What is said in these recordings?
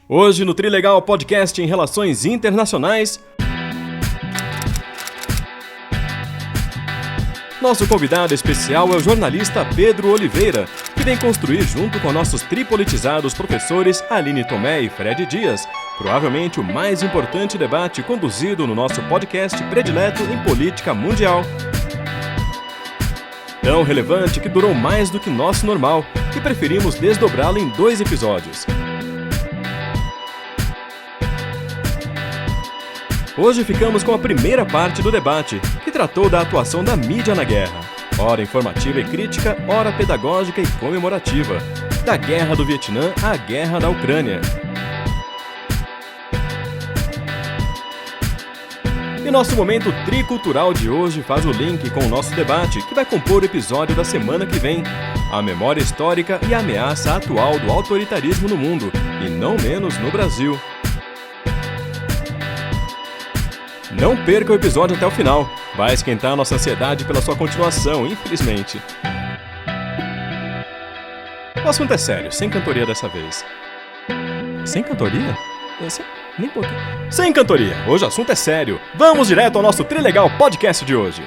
Hoje no Trilegal Podcast em Relações Internacionais, nosso convidado especial é o jornalista Pedro Oliveira, que vem construir junto com nossos tripolitizados professores Aline Tomé e Fred Dias, provavelmente o mais importante debate conduzido no nosso podcast predileto em política mundial. Tão relevante que durou mais do que nosso normal e preferimos desdobrá-lo em 2 episódios. Hoje ficamos com a primeira parte do debate, que tratou da atuação da mídia na guerra. Ora informativa e crítica, ora pedagógica e comemorativa. Da Guerra do Vietnã à Guerra da Ucrânia. E nosso momento tricultural de hoje faz o link com o nosso debate, que vai compor o episódio da semana que vem. A memória histórica e a ameaça atual do autoritarismo no mundo, e não menos no Brasil. Não perca o episódio até o final. Vai esquentar nossa ansiedade pela sua continuação, infelizmente. O assunto é sério, sem cantoria dessa vez. Sem cantoria? Nem botei. Sem cantoria! Hoje o assunto é sério. Vamos direto ao nosso Trilegal Podcast de hoje.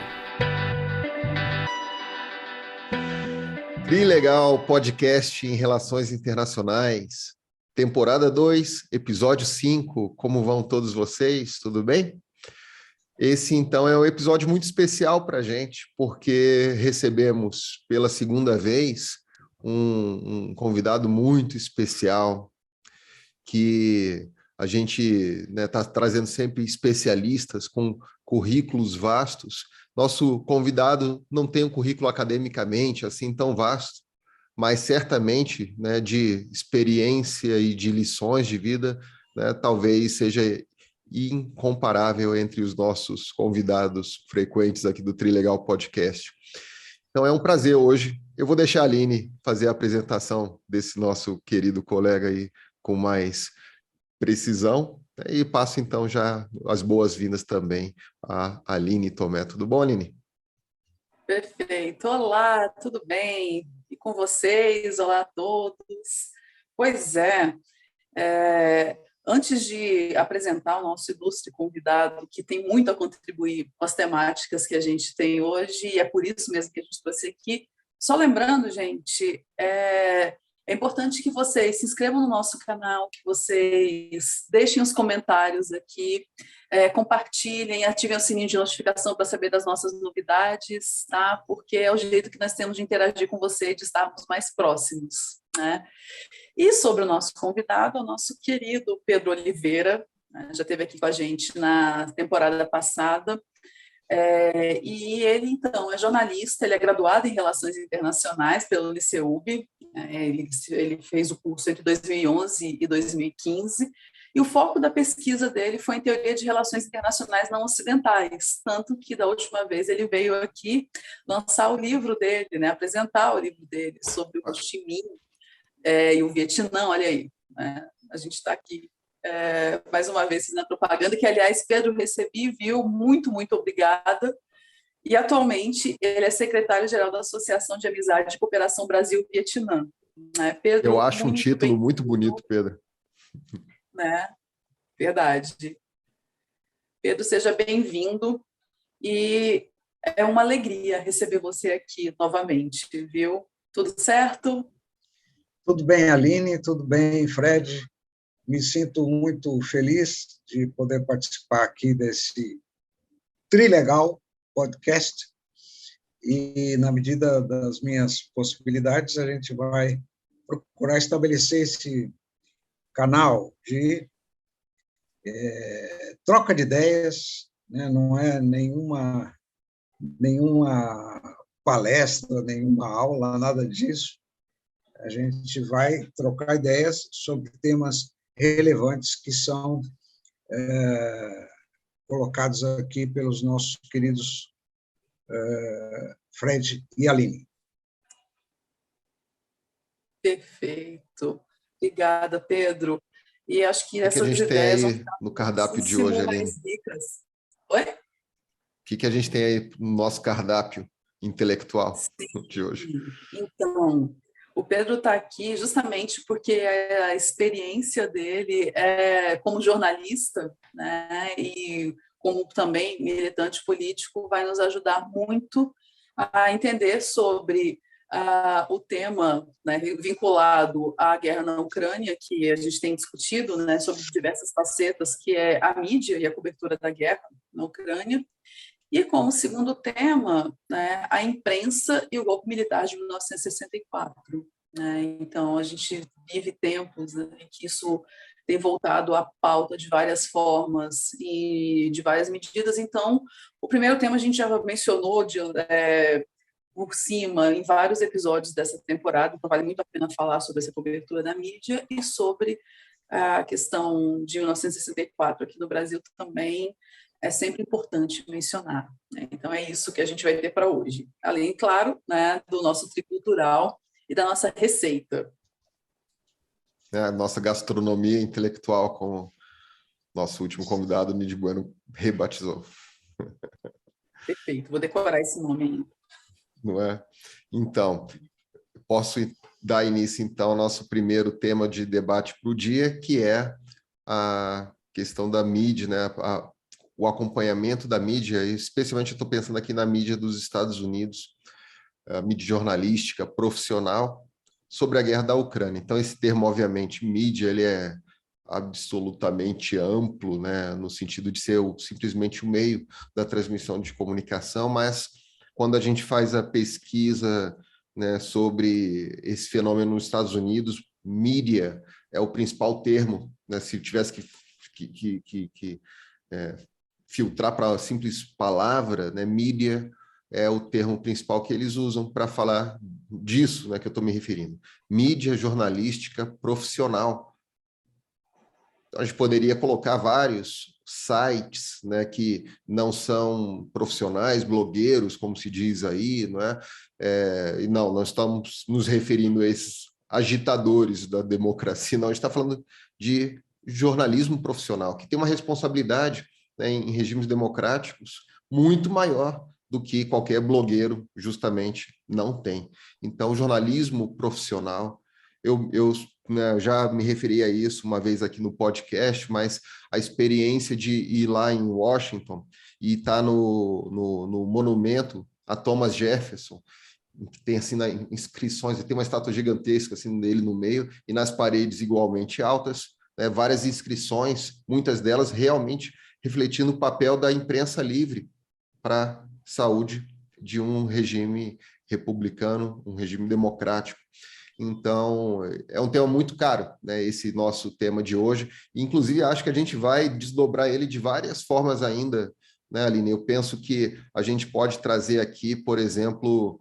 Trilegal Podcast em Relações Internacionais. Temporada 2, episódio 5. Como vão todos vocês? Tudo bem? Esse, então, é um episódio muito especial para a gente, porque recebemos pela segunda vez um convidado muito especial, que a gente está trazendo sempre especialistas com currículos vastos. Nosso convidado não tem um currículo academicamente assim tão vasto, mas certamente, de experiência e de lições de vida, talvez seja incomparável entre os nossos convidados frequentes aqui do Trilegal Podcast. Então é um prazer hoje. Eu vou deixar a Aline fazer a apresentação desse nosso querido colega aí com mais precisão, e passo então já as boas-vindas também a Aline Tomé. Tudo bom, Aline? Perfeito. Olá, tudo bem? E com vocês? Olá a todos. Pois antes de apresentar o nosso ilustre convidado, que tem muito a contribuir com as temáticas que a gente tem hoje, e é por isso mesmo que a gente trouxe aqui, só lembrando, gente, é importante que vocês se inscrevam no nosso canal, que vocês deixem os comentários aqui, compartilhem, ativem o sininho de notificação para saber das nossas novidades, tá? Porque é o jeito que nós temos de interagir com você e de estarmos mais próximos, né? E sobre o nosso convidado, o nosso querido Pedro Oliveira, né? Já esteve aqui com a gente na temporada passada, e ele, então, é jornalista, ele é graduado em Relações Internacionais pelo Liceub, ele fez o curso entre 2011 e 2015, e o foco da pesquisa dele foi em teoria de relações internacionais não ocidentais, tanto que da última vez ele veio aqui lançar o livro dele, né, apresentar o livro dele sobre o Ho Chi Minh e o Vietnã. Olha aí, né, a gente está aqui mais uma vez na propaganda, que, aliás, Pedro, recebi, viu? Muito, muito obrigada. E, atualmente, ele é secretário-geral da Associação de Amizade e Cooperação Brasil-Vietnã. Né, Pedro? Eu acho um título muito bonito, Pedro. Né? Verdade. Pedro, seja bem-vindo. E é uma alegria receber você aqui novamente, viu? Tudo certo? Tudo bem, Aline? Tudo bem, Fred? Me sinto muito feliz de poder participar aqui desse Trilegal Podcast, e, na medida das minhas possibilidades, a gente vai procurar estabelecer esse canal de troca de ideias, né? Não é nenhuma palestra, nenhuma aula, nada disso. A gente vai trocar ideias sobre temas relevantes que são colocados aqui pelos nossos queridos Fred e Aline. Perfeito. Obrigada, Pedro. E acho que essas a gente ideias tem aí no cardápio de hoje, Aline? Oi? O que a gente tem aí no nosso cardápio intelectual de hoje? Então, O Pedro está aqui justamente porque a experiência dele como jornalista, né, e como também militante político vai nos ajudar muito a entender sobre o tema, né, vinculado à guerra na Ucrânia, que a gente tem discutido, né, sobre diversas facetas, que é a mídia e a cobertura da guerra na Ucrânia. E como segundo tema, né, a imprensa e o golpe militar de 1964. Né? Então, a gente vive tempos, né, em que isso tem voltado à pauta de várias formas e de várias medidas. Então, o primeiro tema a gente já mencionou por cima em vários episódios dessa temporada, então vale muito a pena falar sobre essa cobertura da mídia e sobre a questão de 1964 aqui no Brasil também é sempre importante mencionar. Né? Então, é isso que a gente vai ter para hoje. Além, claro, né, do nosso tricultural e da nossa receita. A nossa gastronomia intelectual, como nosso último convidado, Nid Bueno, rebatizou. Perfeito, vou decorar esse nome aí. Não é? Então, posso dar início, então, ao nosso primeiro tema de debate para o dia, que é a questão da mídia, né? O acompanhamento da mídia, especialmente eu estou pensando aqui na mídia dos Estados Unidos, a mídia jornalística, profissional, sobre a guerra da Ucrânia. Então, esse termo, obviamente, mídia, ele é absolutamente amplo, né, no sentido de ser simplesmente o meio da transmissão de comunicação, mas quando a gente faz a pesquisa, né, sobre esse fenômeno nos Estados Unidos, mídia é o principal termo, né, se tivesse que filtrar para a simples palavra, né, mídia é o termo principal que eles usam para falar disso, né, que eu estou me referindo. Mídia jornalística profissional. A gente poderia colocar vários sites, né, que não são profissionais, blogueiros, como se diz aí, não é? E não, nós estamos nos referindo a esses agitadores da democracia, não, a gente está falando de jornalismo profissional, que tem uma responsabilidade, né, em regimes democráticos muito maior do que qualquer blogueiro justamente não tem. Então, o jornalismo profissional, né, já me referi a isso uma vez aqui no podcast, mas a experiência de ir lá em Washington e estar no monumento a Thomas Jefferson, que tem assim, inscrições, tem uma estátua gigantesca assim, dele no meio, e nas paredes igualmente altas, né, várias inscrições, muitas delas realmente refletindo o papel da imprensa livre para a saúde de um regime republicano, um regime democrático. Então, é um tema muito caro, né, esse nosso tema de hoje. Inclusive, acho que a gente vai desdobrar ele de várias formas ainda, né, Aline? Eu penso que a gente pode trazer aqui, por exemplo,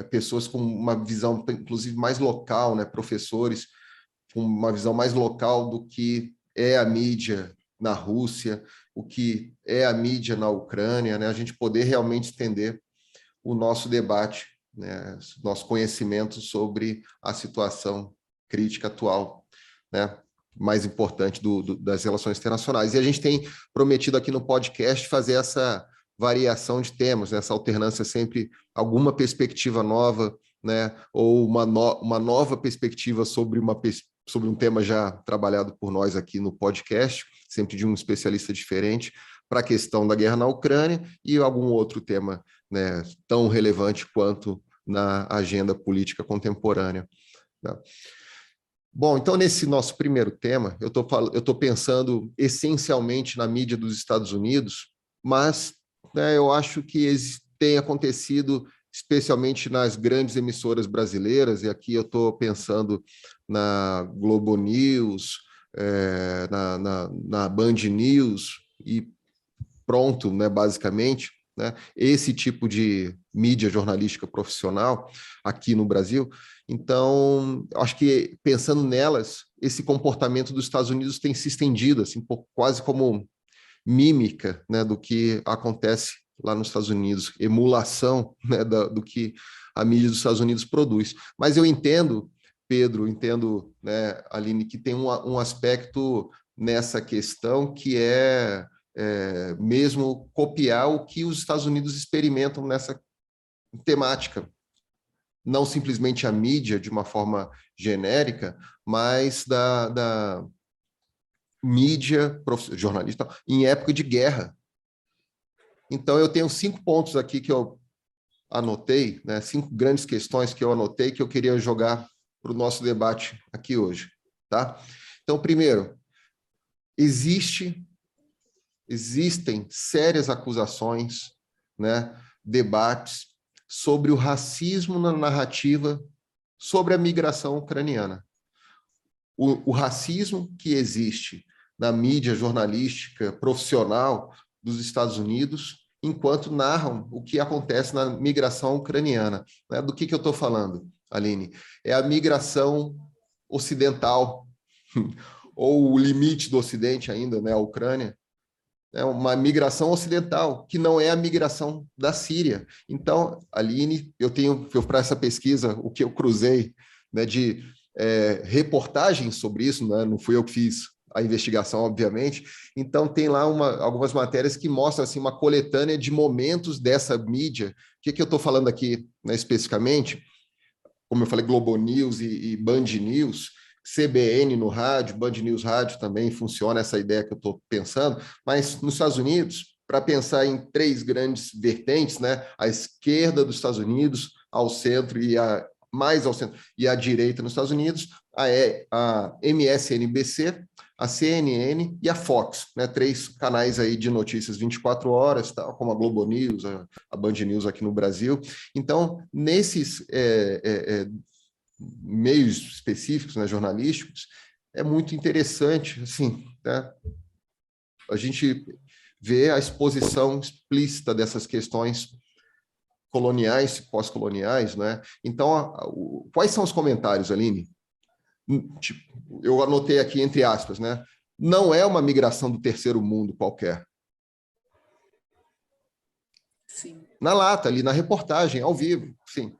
pessoas com uma visão, inclusive, mais local, né, professores com uma visão mais local do que é a mídia na Rússia, o que é a mídia na Ucrânia, né? A gente poder realmente estender o nosso debate, né? Nosso conhecimento sobre a situação crítica atual, né? Mais importante das relações internacionais. E a gente tem prometido aqui no podcast fazer essa variação de temas, né? Essa alternância sempre, alguma perspectiva nova, né? Ou uma nova perspectiva sobre um tema já trabalhado por nós aqui no podcast, sempre de um especialista diferente, para a questão da guerra na Ucrânia e algum outro tema, né, tão relevante quanto na agenda política contemporânea. Né? Bom, então, nesse nosso primeiro tema, eu estou pensando essencialmente na mídia dos Estados Unidos, mas, né, eu acho que tem acontecido especialmente nas grandes emissoras brasileiras, e aqui eu estou pensando na Globo News, na Band News, e pronto, né, basicamente, né, esse tipo de mídia jornalística profissional aqui no Brasil. Então, acho que pensando nelas, esse comportamento dos Estados Unidos tem se estendido, assim, quase como mímica, né, do que acontece lá nos Estados Unidos, emulação, né, do que a mídia dos Estados Unidos produz. Mas eu entendo, Pedro, né, Aline, que tem um aspecto nessa questão que é mesmo copiar o que os Estados Unidos experimentam nessa temática. não simplesmente a mídia de uma forma genérica, mas da mídia jornalista em época de guerra. Então, eu tenho 5 pontos aqui que eu anotei, né, 5 grandes questões que eu anotei que eu queria jogar para o nosso debate aqui hoje. Tá? Então, primeiro, existem sérias acusações, né, debates sobre o racismo na narrativa sobre a migração ucraniana. O racismo que existe na mídia jornalística profissional dos Estados Unidos, enquanto narram o que acontece na migração ucraniana. Né? Do que eu estou falando, Aline? É a migração ocidental, ou o limite do Ocidente ainda, né? A Ucrânia. É uma migração ocidental, que não é a migração da Síria. Então, Aline, eu para essa pesquisa, o que eu cruzei, né, de reportagens sobre isso, né, não fui eu que fiz a investigação, obviamente. Então, tem lá algumas matérias que mostram assim, uma coletânea de momentos dessa mídia. O que eu estou falando aqui, né, especificamente? Como eu falei, Globo News e Band News, CBN no rádio, Band News Rádio também funciona essa ideia que eu estou pensando, mas nos Estados Unidos, para pensar em 3 grandes vertentes, né? A esquerda dos Estados Unidos, ao centro e mais ao centro, e à direita nos Estados Unidos, a MSNBC, a CNN e a Fox, né? 3 canais aí de notícias 24 horas, tal, como a Globo News, a Band News aqui no Brasil. Então, nesses meios específicos, né, jornalísticos, é muito interessante, assim, né? A gente vê a exposição explícita dessas questões coloniais, pós-coloniais, né? Então, quais são os comentários, Aline? Tipo, eu anotei aqui entre aspas, né? Não é uma migração do terceiro mundo qualquer. Sim. Na lata, ali na reportagem, ao vivo, sim.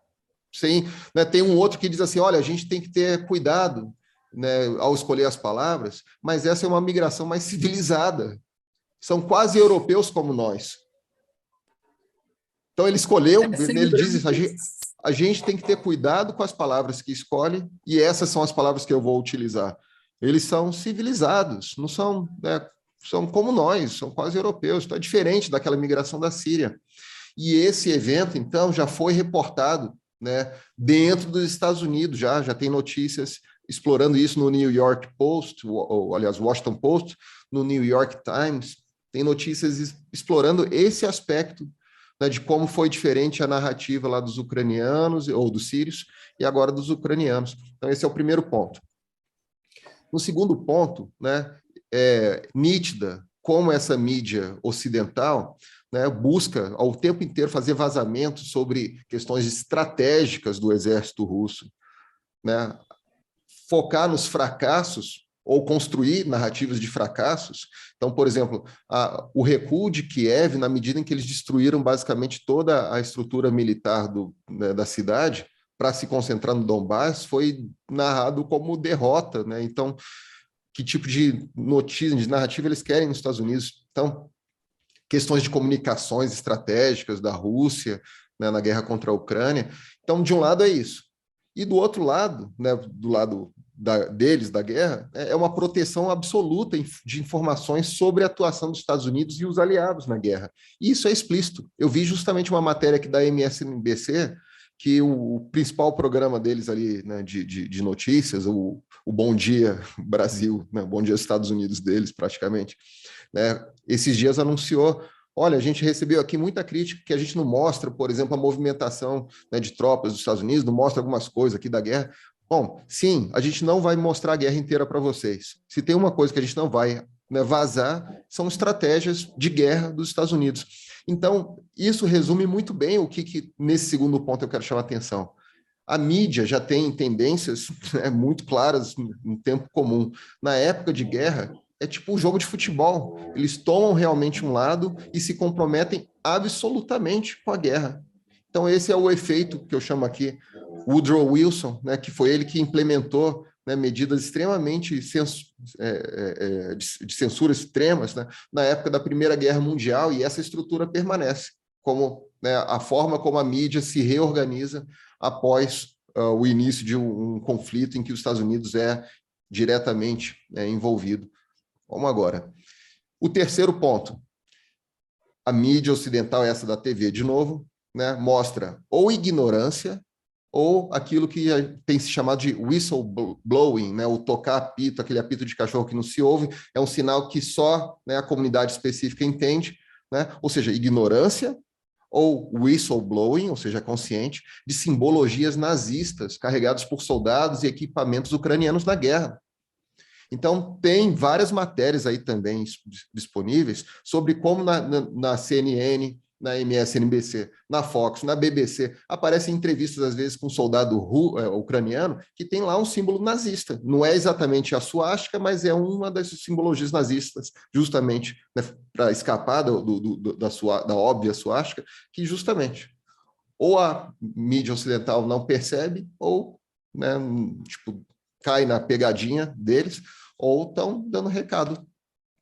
Sim, né? Tem um outro que diz assim, olha, a gente tem que ter cuidado, né, ao escolher as palavras, mas essa é uma migração mais civilizada. São quase europeus como nós. Então ele escolheu, ele diz isso, a gente tem que ter cuidado com as palavras que escolhe, e essas são as palavras que eu vou utilizar. Eles são civilizados, não são, né, são como nós, são quase europeus, então é diferente daquela migração da Síria. E esse evento, então, já foi reportado, né, dentro dos Estados Unidos, já tem notícias explorando isso no New York Post, ou aliás, Washington Post, no New York Times, tem notícias explorando esse aspecto, né, de como foi diferente a narrativa lá dos ucranianos, ou dos sírios, e agora dos ucranianos. Então, esse é o primeiro ponto. No segundo ponto, né, é nítida como essa mídia ocidental, né, busca ao tempo inteiro fazer vazamentos sobre questões estratégicas do exército russo, né, focar nos fracassos ou construir narrativas de fracassos. Então, por exemplo, o recuo de Kiev, na medida em que eles destruíram basicamente toda a estrutura militar né, da cidade, para se concentrar no Donbass, foi narrado como derrota, né? Então, que tipo de notícia, de narrativa eles querem nos Estados Unidos? Então, questões de comunicações estratégicas da Rússia, né, na guerra contra a Ucrânia. Então, de um lado é isso. E do outro lado, né, do lado deles, da guerra, é uma proteção absoluta de informações sobre a atuação dos Estados Unidos e os aliados na guerra. E isso é explícito. Eu vi justamente uma matéria aqui da MSNBC, que o principal programa deles ali, né, de notícias, o Bom Dia Brasil, né, Bom Dia Estados Unidos deles, praticamente, né, esses dias anunciou, olha, a gente recebeu aqui muita crítica que a gente não mostra, por exemplo, a movimentação, né, de tropas dos Estados Unidos, não mostra algumas coisas aqui da guerra. Bom, sim, a gente não vai mostrar a guerra inteira para vocês. Se tem uma coisa que a gente não vai, né, vazar, são estratégias de guerra dos Estados Unidos. Então, isso resume muito bem o que nesse segundo ponto eu quero chamar a atenção. A mídia já tem tendências, né, muito claras no tempo comum. Na época de guerra, é tipo um jogo de futebol. Eles tomam realmente um lado e se comprometem absolutamente com a guerra. Então, esse é o efeito que eu chamo aqui, Woodrow Wilson, né, que foi ele que implementou, né, medidas extremamente de censura extremas, né, na época da Primeira Guerra Mundial, e essa estrutura permanece, como, né, a forma como a mídia se reorganiza após o início de um conflito em que os Estados Unidos é diretamente envolvido. Vamos agora. O terceiro ponto, a mídia ocidental, essa da TV de novo, né, mostra ou ignorância ou aquilo que tem se chamado de whistleblowing, né, o tocar apito, aquele apito de cachorro que não se ouve, é um sinal que só, né, a comunidade específica entende, né, ou seja, ignorância ou whistleblowing, ou seja, consciente, de simbologias nazistas carregadas por soldados e equipamentos ucranianos na guerra. Então, tem várias matérias aí também disponíveis sobre como na CNN, na MSNBC, na Fox, na BBC, aparecem entrevistas, às vezes, com um soldado ucraniano que tem lá um símbolo nazista. Não é exatamente a suástica, mas é uma das simbologias nazistas, justamente, né, para escapar da óbvia suástica, que justamente ou a mídia ocidental não percebe, ou, né, tipo, cai na pegadinha deles, ou estão dando recado.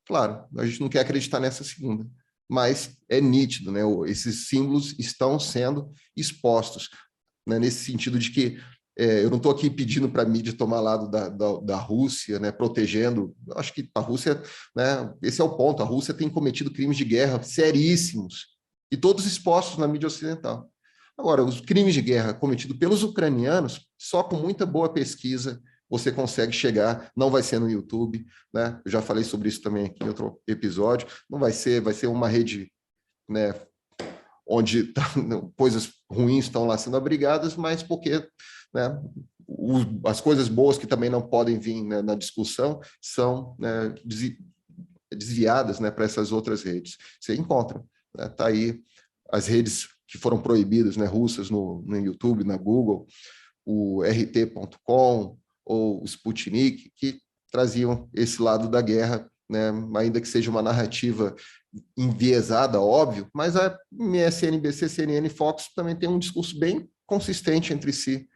Claro, a gente não quer acreditar nessa segunda, mas é nítido, né? Esses símbolos estão sendo expostos, né? Nesse sentido de que eu não estou aqui pedindo para a mídia tomar lado da Rússia, né? Protegendo. Eu acho que a Rússia, né? Esse é o ponto, a Rússia tem cometido crimes de guerra seríssimos, e todos expostos na mídia ocidental. Agora, os crimes de guerra cometidos pelos ucranianos, só com muita boa pesquisa você consegue chegar, não vai ser no YouTube, né? Eu já falei sobre isso também aqui em outro episódio, não vai ser uma rede, né, onde coisas ruins estão lá sendo abrigadas, mas porque, né, as coisas boas que também não podem vir, né, na discussão são, né, desviadas, né, para essas outras redes. Você encontra, né? Tá aí as redes que foram proibidas, né, russas no YouTube, na Google, o rt.com, ou o Sputnik, que traziam esse lado da guerra, né? Ainda que seja uma narrativa enviesada, óbvio, mas a MSNBC, CNN e Fox também tem um discurso bem consistente entre si,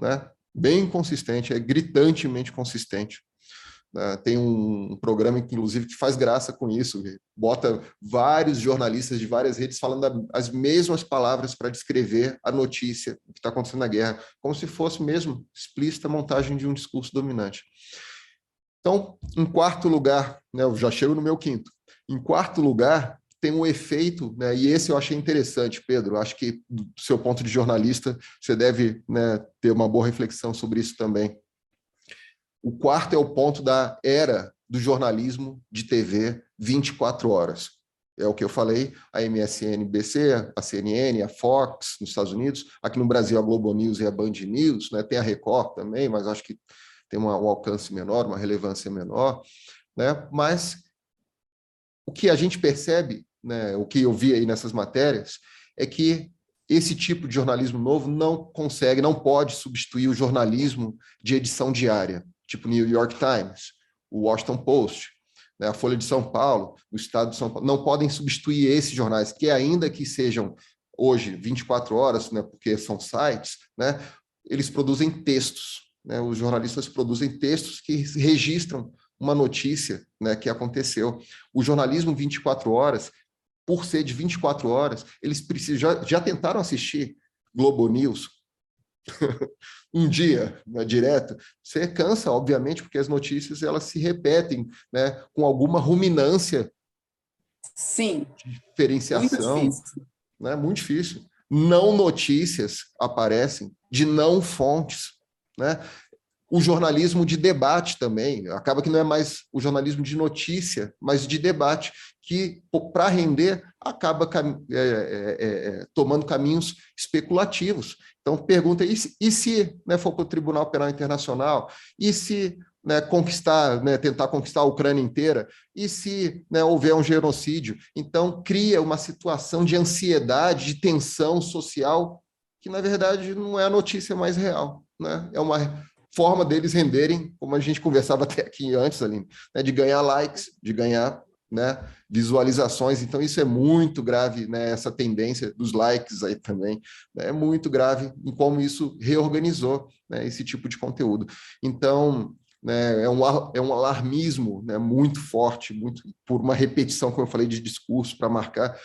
né? Bem consistente, é gritantemente consistente. Tem um programa, inclusive, que faz graça com isso, bota vários jornalistas de várias redes falando as mesmas palavras para descrever a notícia que está acontecendo na guerra, como se fosse mesmo explícita montagem de um discurso dominante. Então, em quarto lugar, né, eu já chego no meu quinto, em quarto lugar tem um efeito, né, e esse eu achei interessante, Pedro, eu acho que do seu ponto de jornalista, você deve, né, ter uma boa reflexão sobre isso também. O quarto é o ponto da era do jornalismo de TV 24 horas. É o que eu falei, a MSNBC, a CNN, a Fox nos Estados Unidos, aqui no Brasil a Globo News e a Band News, né? Tem a Record também, mas acho que tem um alcance menor, uma relevância menor, né? Mas o que a gente percebe, né, o que eu vi aí nessas matérias, é que esse tipo de jornalismo novo não pode substituir o jornalismo de edição diária, tipo New York Times, o Washington Post, né, a Folha de São Paulo, o Estado de São Paulo, não podem substituir esses jornais, que ainda que sejam hoje 24 horas, né, porque são sites, né, eles produzem textos, né, os jornalistas produzem textos que registram uma notícia, né, que aconteceu. O jornalismo 24 horas, por ser de 24 horas, eles precisam, já tentaram assistir Globo News um dia, né, direto, você cansa, obviamente, porque as notícias elas se repetem, né, com alguma ruminância. Sim. Diferenciação. Muito difícil. Né, muito difícil. Não notícias aparecem de não fontes, né? O jornalismo de debate também, acaba que não é mais o jornalismo de notícia, mas de debate, que, para render, acaba tomando caminhos especulativos. Então, pergunta, e se, né, for para o Tribunal Penal Internacional? E se, né, tentar conquistar a Ucrânia inteira? E se, né, houver um genocídio? Então, cria uma situação de ansiedade, de tensão social, que, na verdade, não é a notícia mais real, né? É uma forma deles renderem, como a gente conversava até aqui antes, Aline, né, de ganhar likes, de ganhar, né, visualizações. Então, isso é muito grave, né, essa tendência dos likes aí também, né, é muito grave em como isso reorganizou, né, esse tipo de conteúdo. Então, né, é um alarmismo, né, muito forte, muito por uma repetição, como eu falei, de discurso para marcar.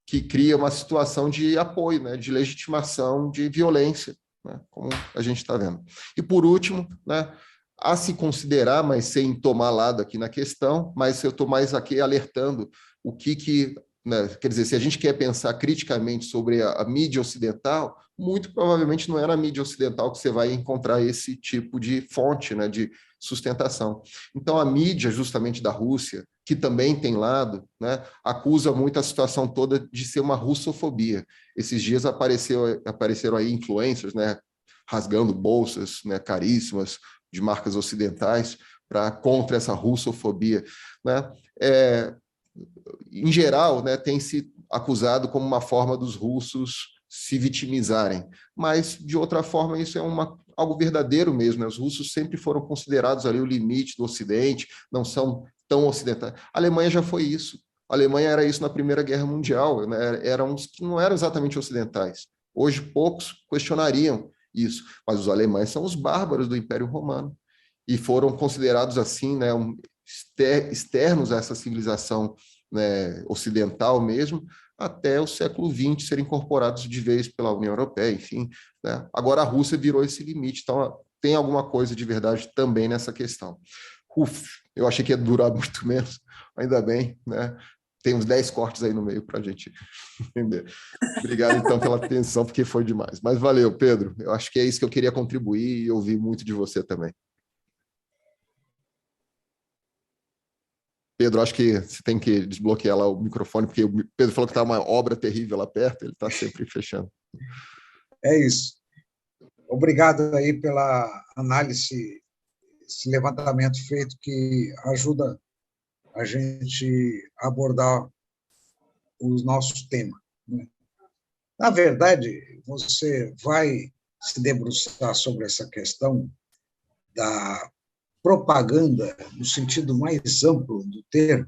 que cria uma situação de apoio, né, de legitimação de violência, né, como a gente está vendo. E, por último, né, a se considerar, mas sem tomar lado aqui na questão, mas eu estou mais aqui alertando o que né, quer dizer, se a gente quer pensar criticamente sobre a mídia ocidental, muito provavelmente não é na mídia ocidental que você vai encontrar esse tipo de fonte, né, de sustentação. Então, a mídia, justamente da Rússia, que também tem lado, né, acusa muito a situação toda de ser uma russofobia. Esses dias apareceram aí influencers, né, rasgando bolsas, né, caríssimas de marcas ocidentais contra essa russofobia, né? Em geral, né, tem se acusado como uma forma dos russos se vitimizarem, mas de outra forma isso é algo verdadeiro mesmo, né? Os russos sempre foram considerados ali o limite do Ocidente, não são tão ocidentais. A Alemanha já foi isso. A Alemanha era isso na Primeira Guerra Mundial, né? Eram os que não eram exatamente ocidentais. Hoje poucos questionariam isso, mas os alemães são os bárbaros do Império Romano e foram considerados assim, né, externos a essa civilização, né, ocidental mesmo, até o século XX serem incorporados de vez pela União Europeia, enfim, né? Agora a Rússia virou esse limite, então tem alguma coisa de verdade também nessa questão. Eu achei que ia durar muito menos, ainda bem, né? Tem uns 10 cortes aí no meio para a gente entender. Obrigado, então, pela atenção, porque foi demais. Mas valeu, Pedro. Eu acho que é isso que eu queria contribuir e ouvir muito de você também. Pedro, acho que você tem que desbloquear lá o microfone, porque o Pedro falou que está uma obra terrível lá perto, ele está sempre fechando. É isso. Obrigado aí pela análise, esse levantamento feito que ajuda a gente a abordar os nossos temas, né? Na verdade, você vai se debruçar sobre essa questão da propaganda, no sentido mais amplo do termo.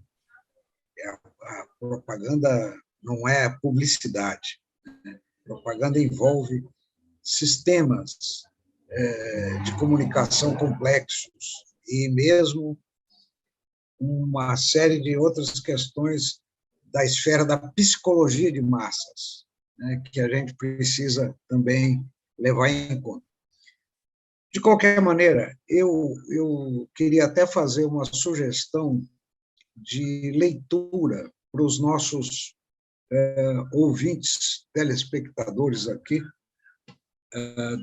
A propaganda não é publicidade, né? Propaganda envolve sistemas de comunicação complexos e mesmo uma série de outras questões da esfera da psicologia de massas, né, que a gente precisa também levar em conta. De qualquer maneira, eu queria até fazer uma sugestão de leitura para os nossos ouvintes, telespectadores aqui,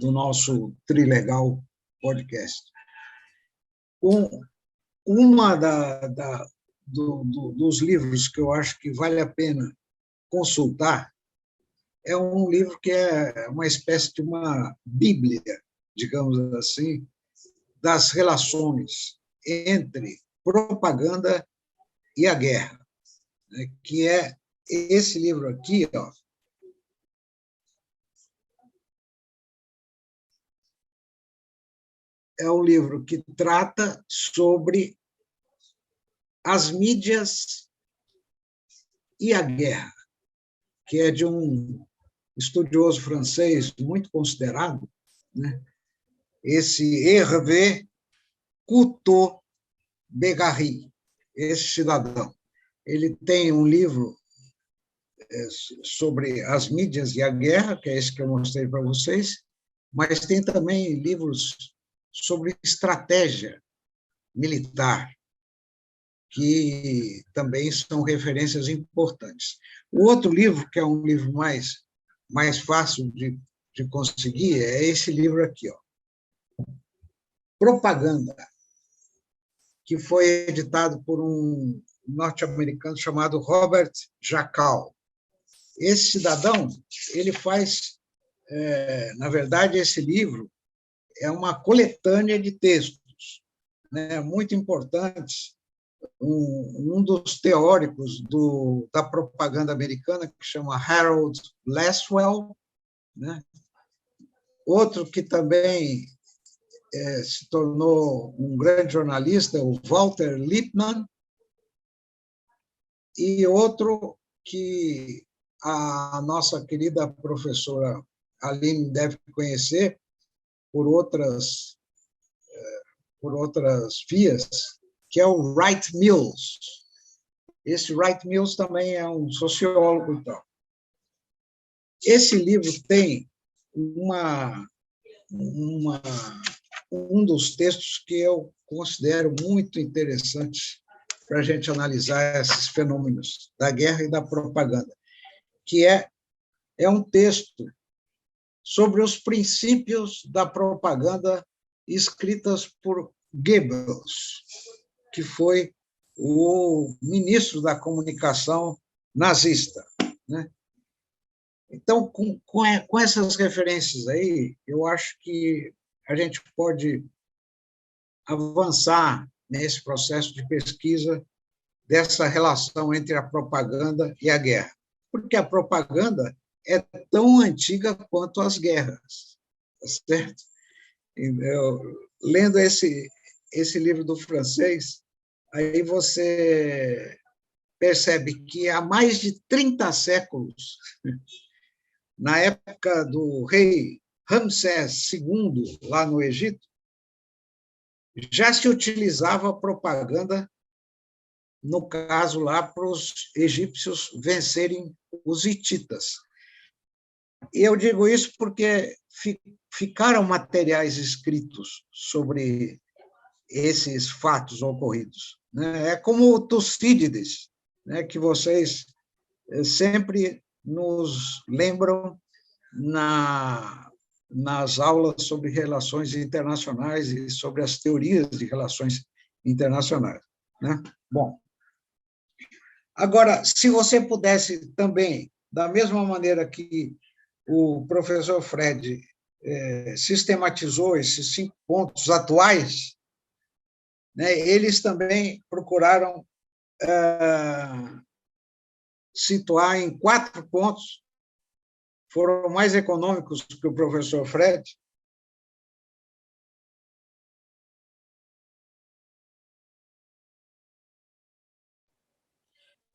do nosso Trilegal Podcast. Uma dos livros que eu acho que vale a pena consultar é um livro que é uma espécie de uma bíblia, digamos assim, das relações entre propaganda e a guerra, né, que é esse livro aqui, ó. É um livro que trata sobre as mídias e a guerra, que é de um estudioso francês muito considerado, né? Esse Hervé Couto-Begary, esse cidadão. Ele tem um livro sobre as mídias e a guerra, que é esse que eu mostrei para vocês, mas tem também livros sobre estratégia militar, que também são referências importantes. O outro livro, que é um livro mais fácil de conseguir, é esse livro aqui, ó, Propaganda, que foi editado por um norte-americano chamado Robert Jackal. Esse cidadão, ele faz, na verdade, esse livro é uma coletânea de textos, né, muito importantes. Um dos teóricos da propaganda americana, que chama Harold Lasswell, né? Outro que também se tornou um grande jornalista, o Walter Lippmann, e outro que a nossa querida professora Aline deve conhecer por outras vias, que é o Wright Mills. Esse Wright Mills também é um sociólogo e tal. esse livro tem um dos textos que eu considero muito interessantes para a gente analisar esses fenômenos da guerra e da propaganda, que é um texto sobre os princípios da propaganda escritas por Goebbels, que foi o ministro da comunicação nazista, né? Então, com essas referências aí, eu acho que a gente pode avançar nesse processo de pesquisa dessa relação entre a propaganda e a guerra, porque a propaganda é tão antiga quanto as guerras, certo? Lendo esse livro do francês, aí você percebe que há mais de 30 séculos, na época do rei Ramsés II, lá no Egito, já se utilizava propaganda, no caso lá, para os egípcios vencerem os hititas. E eu digo isso porque ficaram materiais escritos sobre esses fatos ocorridos, né? É como o Tucídides, né, que vocês sempre nos lembram nas aulas sobre relações internacionais e sobre as teorias de relações internacionais, né? Bom, agora, se você pudesse também, da mesma maneira que o professor Fred sistematizou esses 5 pontos atuais, né, eles também procuraram situar em 4 pontos, foram mais econômicos que o professor Fred.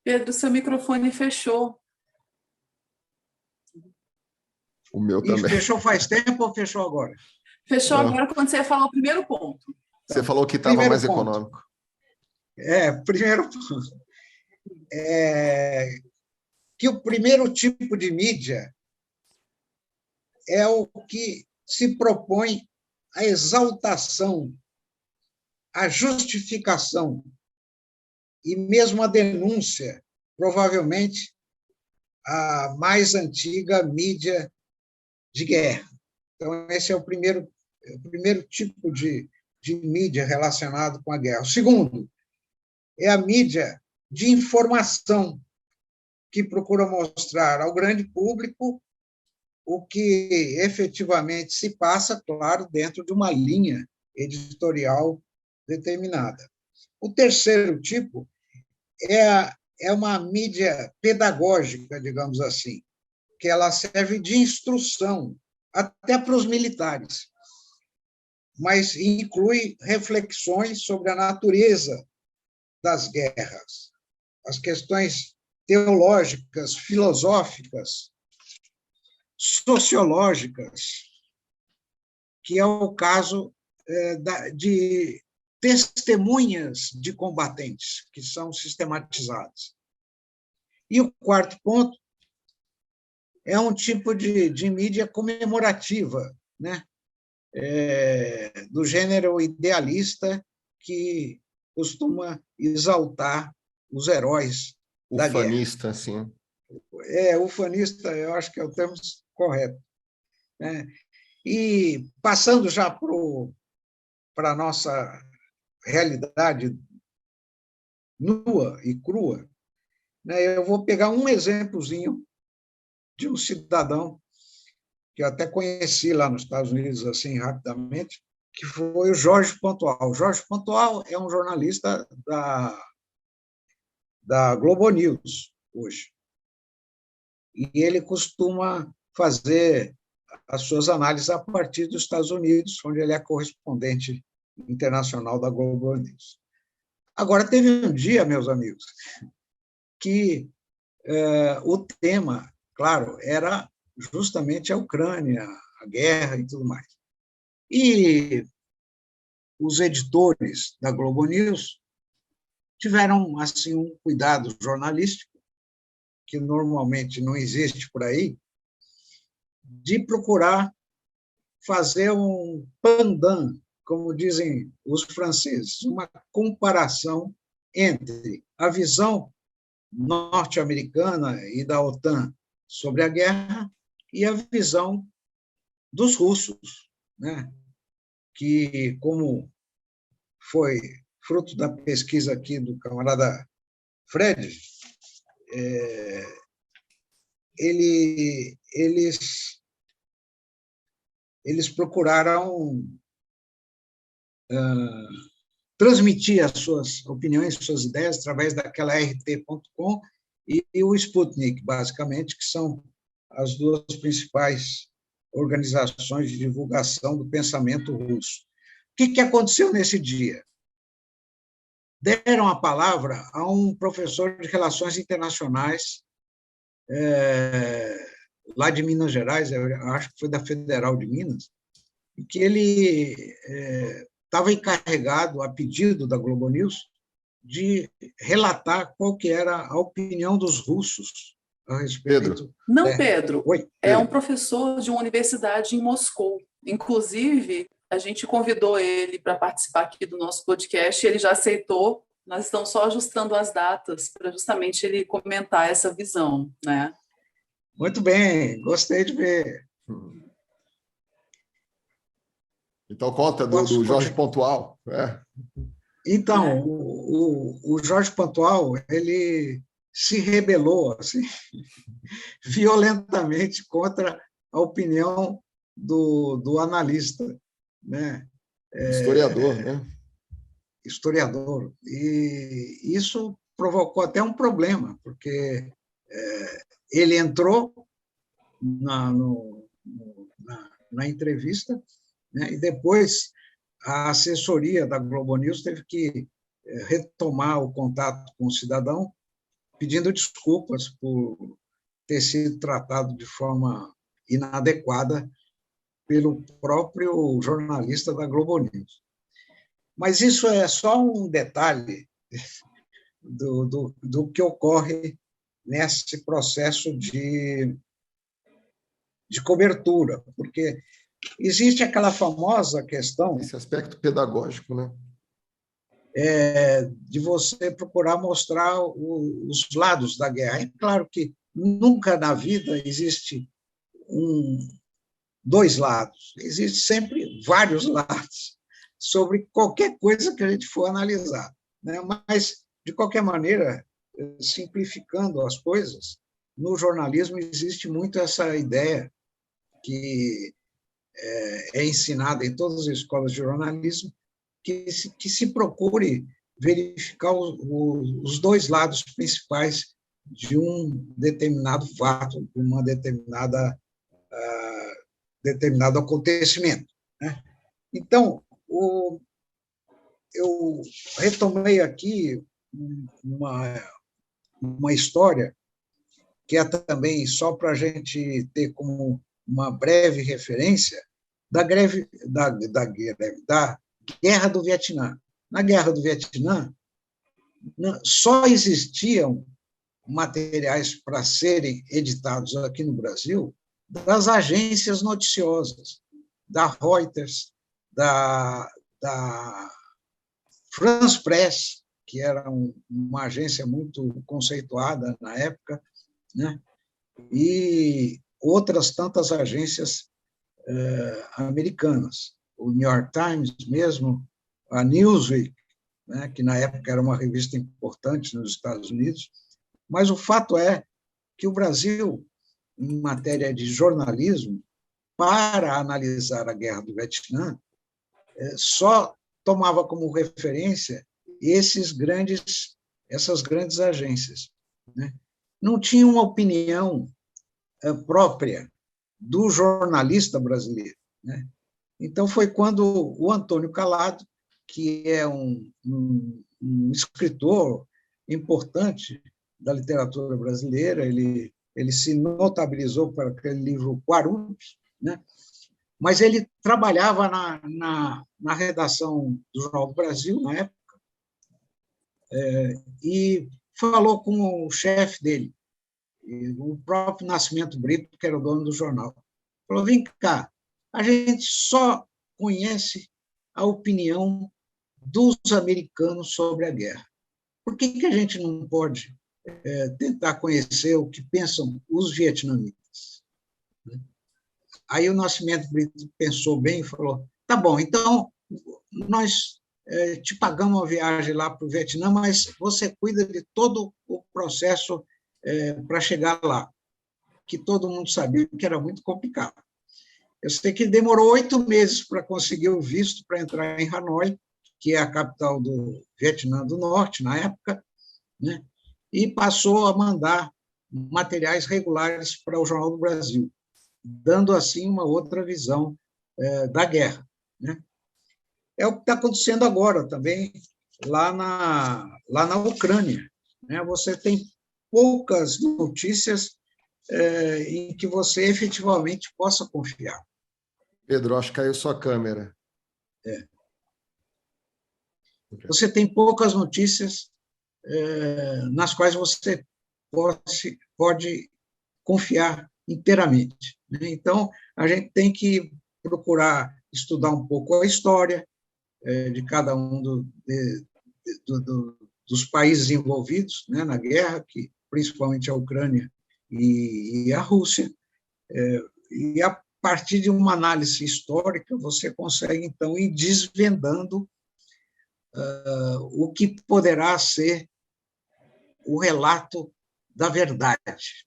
Pedro, seu microfone fechou. O meu E também. fechou faz tempo ou fechou agora? Fechou Não. agora quando você ia falar o primeiro ponto. Você falou que estava mais ponto. econômico. Primeiro ponto. Que o primeiro tipo de mídia é o que se propõe a exaltação, a justificação e mesmo a denúncia, provavelmente a mais antiga mídia de guerra. Então, esse é o primeiro tipo de mídia relacionado com a guerra. O segundo é a mídia de informação, que procura mostrar ao grande público o que efetivamente se passa, claro, dentro de uma linha editorial determinada. O terceiro tipo é uma mídia pedagógica, digamos assim, que ela serve de instrução até para os militares, mas inclui reflexões sobre a natureza das guerras, as questões teológicas, filosóficas, sociológicas, que é o caso de testemunhas de combatentes, que são sistematizadas. E o quarto ponto é um tipo de mídia comemorativa, né? Do gênero idealista, que costuma exaltar os heróis da guerra. Ufanista, sim. Ufanista, eu acho que é o termo correto, né? E passando já para a nossa realidade nua e crua, né, eu vou pegar um exemplozinho de um cidadão que eu até conheci lá nos Estados Unidos, assim, rapidamente, que foi o Jorge Pontual. O Jorge Pontual é um jornalista da Globo News, hoje. E ele costuma fazer as suas análises a partir dos Estados Unidos, onde ele é correspondente internacional da Globo News. Agora, teve um dia, meus amigos, que o tema, claro, era justamente a Ucrânia, a guerra e tudo mais. E os editores da Globo News tiveram assim um cuidado jornalístico que normalmente não existe por aí, de procurar fazer um pandan, como dizem os franceses, uma comparação entre a visão norte-americana e da OTAN sobre a guerra e a visão dos russos, né? Que, como foi fruto da pesquisa aqui do camarada Fred, eles procuraram transmitir as suas opiniões, suas ideias, através daquela RT.com e o Sputnik, basicamente, que são as duas principais organizações de divulgação do pensamento russo. O que aconteceu nesse dia? Deram a palavra a um professor de Relações Internacionais, lá de Minas Gerais, eu acho que foi da Federal de Minas, e que ele estava encarregado, a pedido da Globo News, de relatar qual que era a opinião dos russos a respeito... Pedro. Não, Pedro. Oi. É um professor de uma universidade em Moscou. Inclusive, a gente convidou ele para participar aqui do nosso podcast e ele já aceitou. Nós estamos só ajustando as datas para justamente ele comentar essa visão, né? Muito bem, gostei de ver. Então, conta do Jorge Pontual. Então, o Jorge Pontual, ele se rebelou assim, violentamente contra a opinião do analista, né? Historiador, né? Historiador. E isso provocou até um problema, porque ele entrou na entrevista, né? E depois a assessoria da Globo News teve que retomar o contato com o cidadão, pedindo desculpas por ter sido tratado de forma inadequada pelo próprio jornalista da Globo News. Mas isso é só um detalhe do que ocorre nesse processo de cobertura, porque existe aquela famosa questão... Esse aspecto pedagógico, né? De você procurar mostrar os lados da guerra. É claro que nunca na vida existe dois lados, existe sempre vários lados sobre qualquer coisa que a gente for analisar, né? Mas, de qualquer maneira, simplificando as coisas, no jornalismo existe muito essa ideia que é ensinada em todas as escolas de jornalismo, que se procure verificar os dois lados principais de um determinado fato, de uma determinado acontecimento, né? Então, eu retomei aqui uma história que é também só para a gente ter como uma breve referência da Guerra do Vietnã. Na Guerra do Vietnã, só existiam materiais para serem editados aqui no Brasil das agências noticiosas, da Reuters, da France Press, que era uma agência muito conceituada na época, né? E outras tantas agências americanas, o New York Times mesmo, a Newsweek, né, que na época era uma revista importante nos Estados Unidos, mas o fato é que o Brasil, em matéria de jornalismo, para analisar a Guerra do Vietnã, só tomava como referência essas grandes agências, né? Não tinha uma opinião própria do jornalista brasileiro, né? Então, foi quando o Antônio Calado, que é um escritor importante da literatura brasileira, ele se notabilizou para aquele livro Guarulhos, né? Mas ele trabalhava na redação do Jornal do Brasil, na época, e falou com o chefe dele, o próprio Nascimento Brito, que era o dono do jornal. falou, vem cá, a gente só conhece a opinião dos americanos sobre a guerra. Por que a gente não pode tentar conhecer o que pensam os vietnamitas? Aí o Nascimento Brito pensou bem e falou, tá bom, então nós te pagamos uma viagem lá para o Vietnã, mas você cuida de todo o processo para chegar lá, que todo mundo sabia que era muito complicado. Eu sei que demorou 8 meses para conseguir o visto para entrar em Hanoi, que é a capital do Vietnã do Norte, na época, né? E passou a mandar materiais regulares para o Jornal do Brasil, dando, assim, uma outra visão da guerra, né? É o que está acontecendo agora também, lá na Ucrânia, né? Você tem poucas notícias em que você efetivamente possa confiar. Pedro, acho que caiu sua câmera. Você tem poucas notícias nas quais você pode confiar inteiramente, né? Então, a gente tem que procurar estudar um pouco a história de cada um dos países envolvidos, né, na guerra, que principalmente a Ucrânia e a Rússia, e a partir de uma análise histórica, você consegue, então, ir desvendando o que poderá ser o relato da verdade.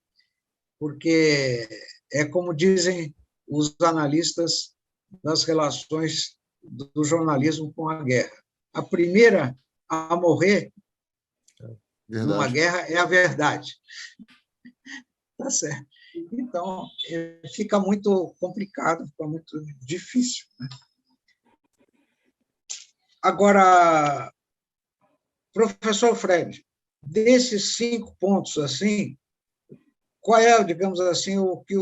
Porque é como dizem os analistas das relações do jornalismo com a guerra. A primeira a morrer numa guerra é a verdade. Tá certo. Então, fica muito complicado, fica muito difícil, né? Agora, professor Fred, desses 5 pontos, assim, qual é, digamos assim, o que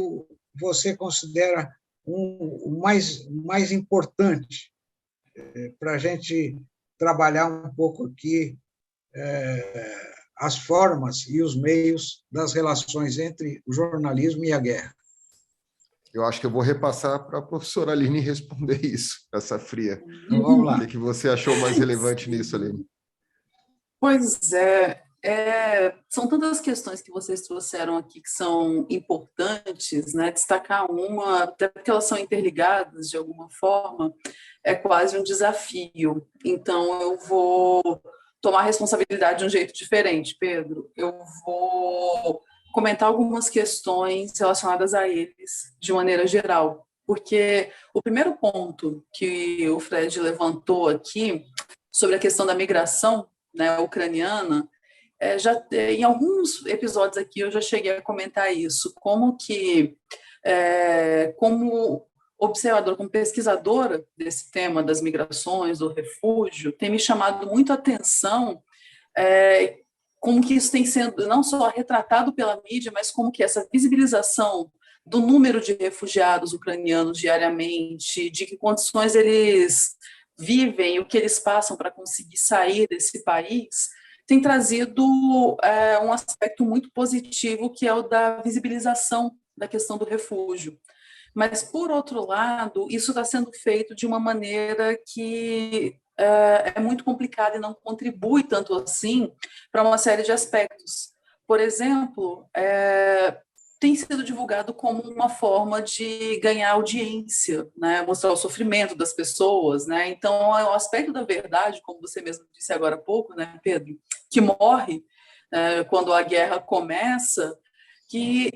você considera o mais importante para a gente trabalhar um pouco aqui as formas e os meios das relações entre o jornalismo e a guerra? Eu acho que eu vou repassar para a professora Aline responder isso, essa fria. Então, vamos lá. O que você achou mais relevante nisso, Aline? Pois são tantas questões que vocês trouxeram aqui que são importantes, né? Destacar uma, até porque elas são interligadas de alguma forma, é quase um desafio. Então, eu vou tomar responsabilidade de um jeito diferente, Pedro. Eu vou comentar algumas questões relacionadas a eles de maneira geral, porque o primeiro ponto que o Fred levantou aqui sobre a questão da migração, né, ucraniana, em alguns episódios aqui eu já cheguei a comentar isso, como observadora, como pesquisadora desse tema das migrações, do refúgio, tem me chamado muito a atenção como que isso tem sendo não só retratado pela mídia, mas como que essa visibilização do número de refugiados ucranianos diariamente, de que condições eles vivem, o que eles passam para conseguir sair desse país, tem trazido um aspecto muito positivo, que é o da visibilização da questão do refúgio. Mas, por outro lado, isso está sendo feito de uma maneira que é muito complicada e não contribui tanto assim para uma série de aspectos. Por exemplo, tem sido divulgado como uma forma de ganhar audiência, né? Mostrar o sofrimento das pessoas, né? Então, é o aspecto da verdade, como você mesmo disse agora há pouco, né, Pedro, que morre quando a guerra começa, que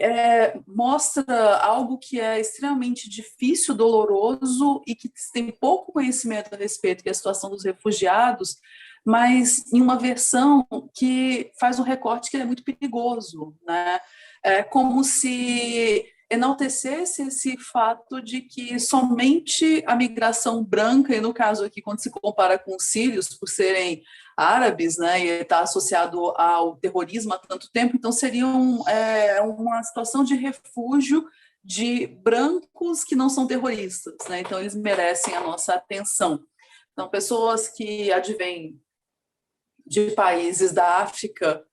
mostra algo que é extremamente difícil, doloroso e que tem pouco conhecimento a respeito, que é a situação dos refugiados, mas em uma versão que faz um recorte que é muito perigoso, né? É como se enaltecesse esse fato de que somente a migração branca, e no caso aqui, quando se compara com os sírios, por serem árabes, né, e está associado ao terrorismo há tanto tempo, então seria uma situação de refúgio de brancos que não são terroristas, né? Então eles merecem a nossa atenção. Então, pessoas que advêm de países da África,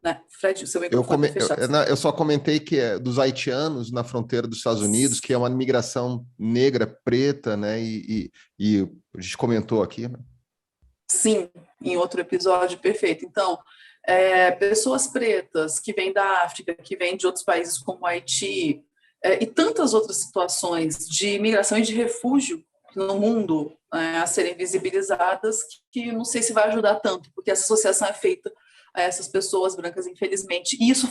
né? Fred, seu microfone é fechado. Eu só comentei que é dos haitianos na fronteira dos Estados Unidos, que é uma migração negra, preta, né? E a gente comentou aqui, né? Sim, em outro episódio, perfeito. Então, pessoas pretas que vêm da África, que vêm de outros países como Haiti, e tantas outras situações de migração e de refúgio no mundo a serem visibilizadas, que não sei se vai ajudar tanto, porque essa associação é feita a essas pessoas brancas, infelizmente, e isso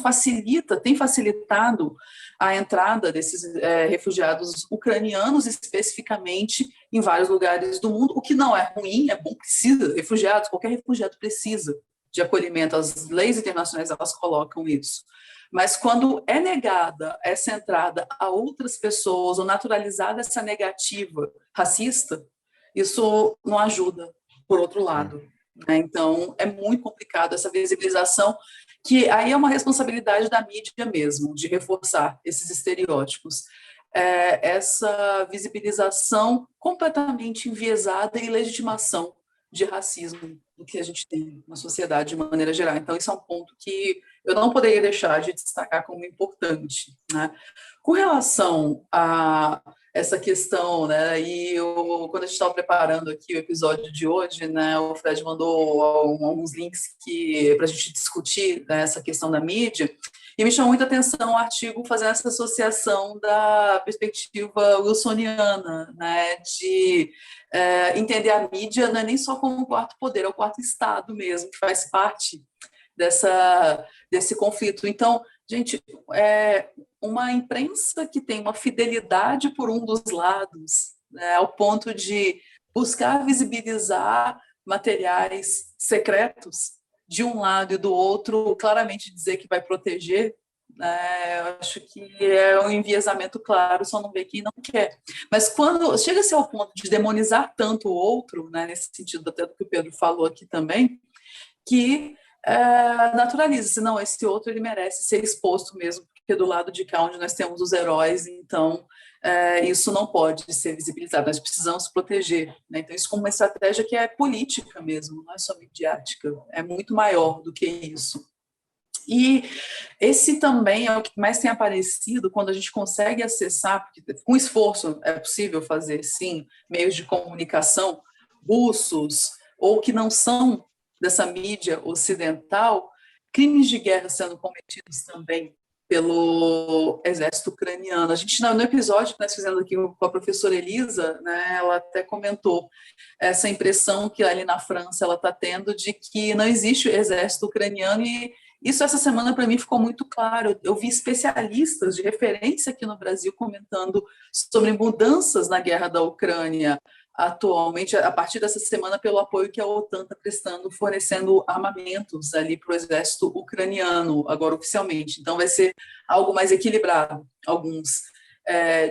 tem facilitado a entrada desses refugiados ucranianos, especificamente, em vários lugares do mundo, o que não é ruim, é bom, qualquer refugiado precisa de acolhimento, as leis internacionais, elas colocam isso. Mas quando é negada essa entrada a outras pessoas, ou naturalizada essa negativa racista, isso não ajuda, por outro lado. Né? Então, é muito complicado essa visibilização, que aí é uma responsabilidade da mídia mesmo, de reforçar esses estereótipos. Essa visibilização completamente enviesada e legitimação de racismo do que a gente tem na sociedade de maneira geral. Então, isso é um ponto que eu não poderia deixar de destacar como importante. Né? Com relação a essa questão, né, quando a gente estava preparando aqui o episódio de hoje, né, o Fred mandou alguns links para a gente discutir, né, essa questão da mídia, e me chamou muita atenção o artigo fazendo essa associação da perspectiva wilsoniana, né, de entender a mídia não é nem só como um quarto poder, é o quarto estado mesmo, que faz parte desse conflito. Então, gente, uma imprensa que tem uma fidelidade por um dos lados, né, ao ponto de buscar visibilizar materiais secretos de um lado e do outro, claramente dizer que vai proteger, eu acho que é um enviesamento claro, só não vê quem não quer. Mas quando chega-se ao ponto de demonizar tanto o outro, né, nesse sentido até do que o Pedro falou aqui também, que naturaliza-se, não, esse outro ele merece ser exposto mesmo, porque do lado de cá onde nós temos os heróis, então isso não pode ser visibilizado, nós precisamos proteger, né? Então isso como uma estratégia que é política mesmo, não é só midiática, é muito maior do que isso. E esse também é o que mais tem aparecido quando a gente consegue acessar, porque com esforço é possível fazer, sim, meios de comunicação russos ou que não são dessa mídia ocidental, crimes de guerra sendo cometidos também pelo exército ucraniano. A gente, no episódio que nós fizemos aqui com a professora Elisa, né, ela até comentou essa impressão que ali na França ela está tendo de que não existe o exército ucraniano, e isso essa semana para mim ficou muito claro. Eu vi especialistas de referência aqui no Brasil comentando sobre mudanças na guerra da Ucrânia atualmente, a partir dessa semana, pelo apoio que a OTAN está prestando, fornecendo armamentos ali para o exército ucraniano, agora oficialmente. Então vai ser algo mais equilibrado, alguns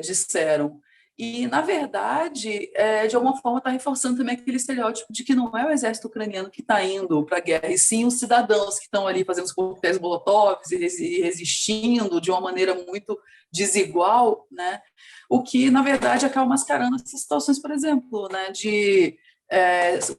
disseram. E, na verdade, de alguma forma está reforçando também aquele estereótipo de que não é o exército ucraniano que está indo para a guerra, e sim os cidadãos que estão ali fazendo os coquetéis molotov e resistindo de uma maneira muito desigual, né? O que, na verdade, acaba mascarando essas situações, por exemplo, né, de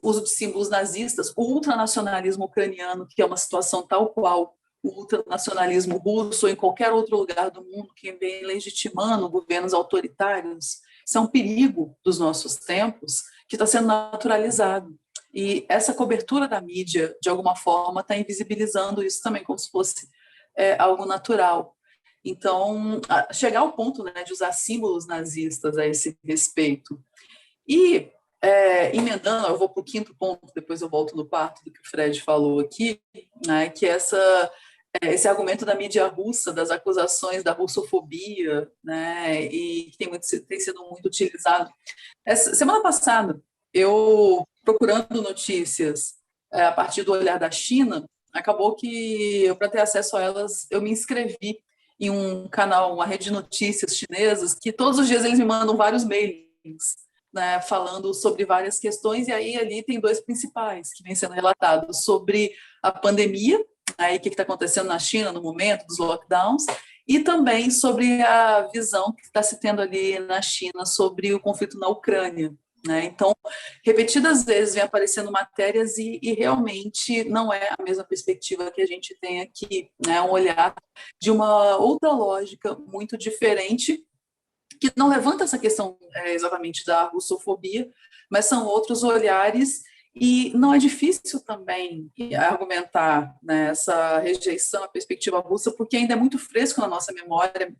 uso de símbolos nazistas, o ultranacionalismo ucraniano, que é uma situação tal qual o ultranacionalismo russo ou em qualquer outro lugar do mundo que vem legitimando governos autoritários. Isso é um perigo dos nossos tempos que está sendo naturalizado. E essa cobertura da mídia, de alguma forma, está invisibilizando isso também, como se fosse algo natural. Então, chegar ao ponto, né, de usar símbolos nazistas a esse respeito. E, emendando, eu vou para o quinto ponto, depois eu volto no quarto do que o Fred falou aqui, né, que esse argumento da mídia russa, das acusações da russofobia, né, e que tem sido muito utilizado. Semana passada, eu, procurando notícias a partir do olhar da China, acabou que, para ter acesso a elas, eu me inscrevi em um canal, uma rede de notícias chinesas, que todos os dias eles me mandam vários mailings, né, falando sobre várias questões, e aí ali tem dois principais que vêm sendo relatados sobre a pandemia, aí o que está acontecendo na China no momento dos lockdowns, e também sobre a visão que está se tendo ali na China sobre o conflito na Ucrânia, né? Então, repetidas vezes vem aparecendo matérias e realmente não é a mesma perspectiva que a gente tem aqui, né? Um olhar de uma outra lógica muito diferente, que não levanta essa questão exatamente da russofobia, mas são outros olhares, e não é difícil também argumentar, né, essa rejeição à perspectiva russa, porque ainda é muito fresco na nossa memória,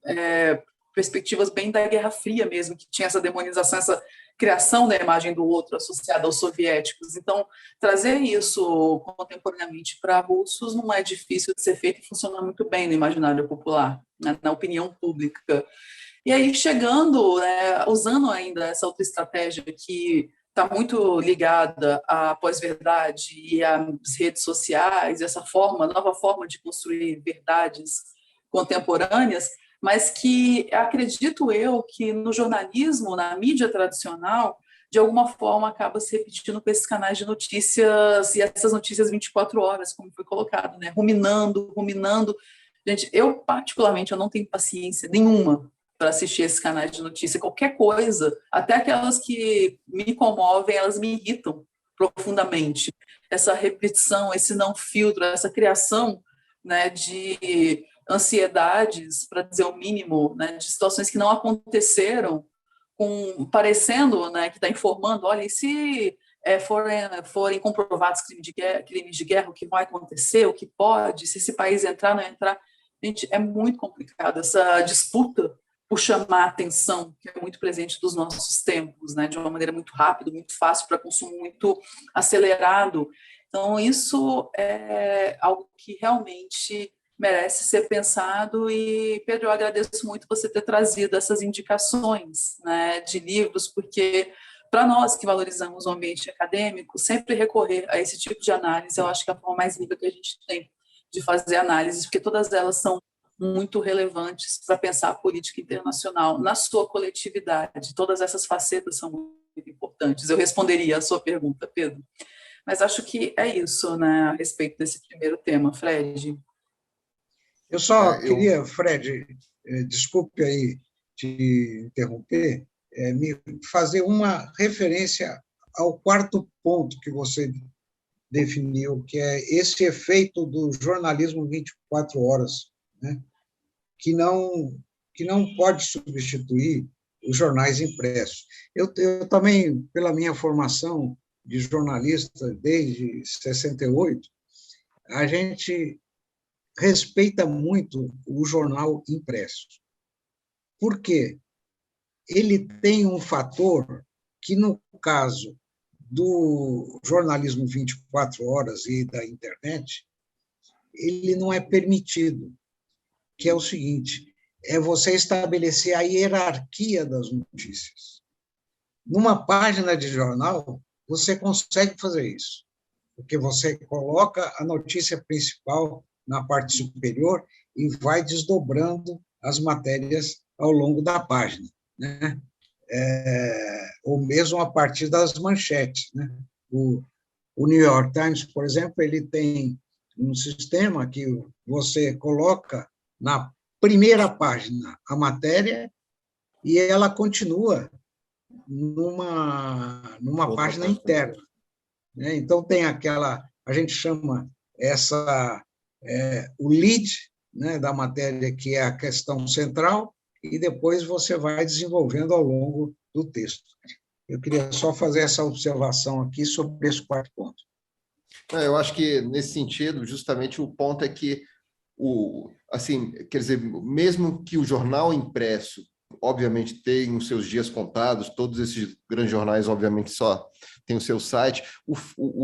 perspectivas bem da Guerra Fria mesmo, que tinha essa demonização, essa criação da imagem do outro associada aos soviéticos. Então, trazer isso contemporaneamente para russos não é difícil de ser feito e funciona muito bem no imaginário popular, né, na opinião pública. E aí, chegando, né, usando ainda essa outra estratégia que está muito ligada à pós-verdade e às redes sociais, essa nova forma de construir verdades contemporâneas, mas que acredito eu que no jornalismo, na mídia tradicional, de alguma forma acaba se repetindo com esses canais de notícias e essas notícias 24 horas, como foi colocado, né? Ruminando. Gente, eu particularmente eu não tenho paciência nenhuma para assistir esses canais de notícia. Qualquer coisa, até aquelas que me comovem, elas me irritam profundamente. Essa repetição, esse não filtro, essa criação, né, de ansiedades, para dizer o mínimo, né, de situações que não aconteceram, parecendo, né, que está informando, olha, e se forem comprovados crimes de guerra, o que vai acontecer, o que pode, se esse país entrar, não entrar. Gente, é muito complicado essa disputa por chamar a atenção, que é muito presente dos nossos tempos, né, de uma maneira muito rápida, muito fácil, para consumo muito acelerado. Então, isso é algo que realmente merece ser pensado, e, Pedro, eu agradeço muito você ter trazido essas indicações, né, de livros, porque para nós que valorizamos o ambiente acadêmico, sempre recorrer a esse tipo de análise, eu acho que é a forma mais rica que a gente tem de fazer análises, porque todas elas são muito relevantes para pensar a política internacional na sua coletividade. Todas essas facetas são muito importantes. Eu responderia a sua pergunta, Pedro. Mas acho que é isso, né, a respeito desse primeiro tema, Fred. Eu só queria, Fred, desculpe aí te interromper, me fazer uma referência ao quarto ponto que você definiu, que é esse efeito do jornalismo 24 horas, né? que não pode substituir os jornais impressos. Eu também, pela minha formação de jornalista desde 68, a gente respeita muito o jornal impresso. Por quê? Ele tem um fator que, no caso do jornalismo 24 horas e da internet, ele não é permitido, que é o seguinte, é você estabelecer a hierarquia das notícias. Numa página de jornal, você consegue fazer isso, porque você coloca a notícia principal na parte superior e vai desdobrando as matérias ao longo da página, né? Ou mesmo a partir das manchetes, né? O New York Times, por exemplo, ele tem um sistema que você coloca na primeira página a matéria e ela continua numa página interna, né? Então, tem aquela, a gente chama o lead, né, da matéria, que é a questão central, e depois você vai desenvolvendo ao longo do texto. Eu queria só fazer essa observação aqui sobre esse quarto ponto. Eu acho que, nesse sentido, justamente o ponto é que, assim, quer dizer, mesmo que o jornal impresso, obviamente, tem os seus dias contados, todos esses grandes jornais, obviamente, só tem o seu site,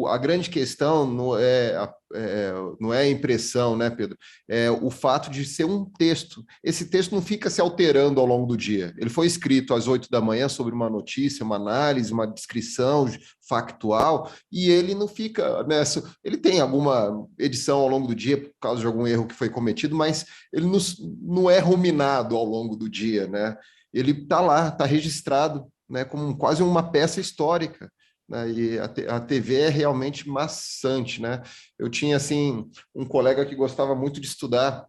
a grande questão não é a impressão, né, Pedro? É o fato de ser um texto. Esse texto não fica se alterando ao longo do dia. Ele foi escrito às 8 da manhã sobre uma notícia, uma análise, uma descrição factual, e ele não fica nessa. Ele tem alguma edição ao longo do dia por causa de algum erro que foi cometido, mas ele não é ruminado ao longo do dia, né? Ele está lá, está registrado, né, como quase uma peça histórica. Né, e a TV é realmente maçante, né? Eu tinha, assim, um colega que gostava muito de estudar,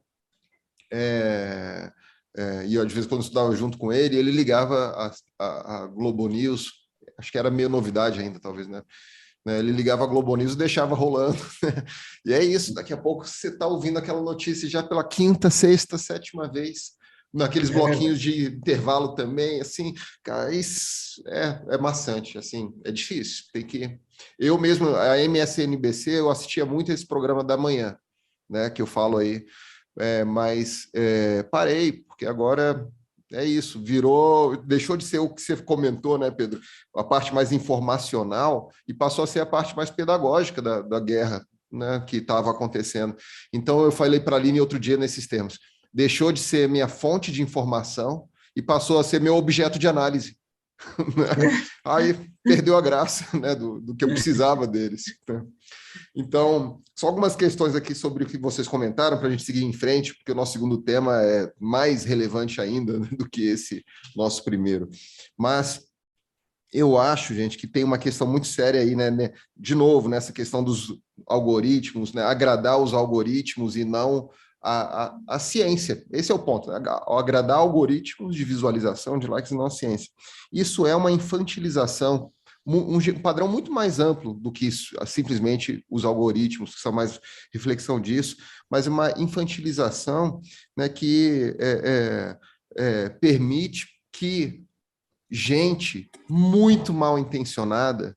e eu, de vez em quando, estudava junto com ele, e ele ligava a Globo News acho que era meio novidade ainda, talvez, né? Ele ligava a Globo News e deixava rolando. E é isso, daqui a pouco você está ouvindo aquela notícia já pela quinta, sexta, sétima vez, naqueles bloquinhos de intervalo também, assim, cara, isso é maçante, assim, é difícil, tem que... Eu mesmo, a MSNBC, eu assistia muito esse programa da manhã, né, que eu falo aí, mas parei, porque agora... É isso, deixou de ser o que você comentou, né, Pedro? A parte mais informacional e passou a ser a parte mais pedagógica da guerra, né, que estava acontecendo. Então, eu falei para a Aline outro dia nesses termos. Deixou de ser minha fonte de informação e passou a ser meu objeto de análise. Aí perdeu a graça, né, do que eu precisava deles. Então, só algumas questões aqui sobre o que vocês comentaram para a gente seguir em frente, porque o nosso segundo tema é mais relevante ainda, né, do que esse nosso primeiro. Mas eu acho, gente, que tem uma questão muito séria aí, né? De novo, nessa questão dos algoritmos, né? Agradar os algoritmos e não a ciência. Esse é o ponto, né? Agradar algoritmos de visualização de likes e não a ciência. Isso é uma infantilização, um padrão muito mais amplo do que isso, simplesmente os algoritmos, que são mais reflexão disso, mas uma infantilização, né, que permite que gente muito mal intencionada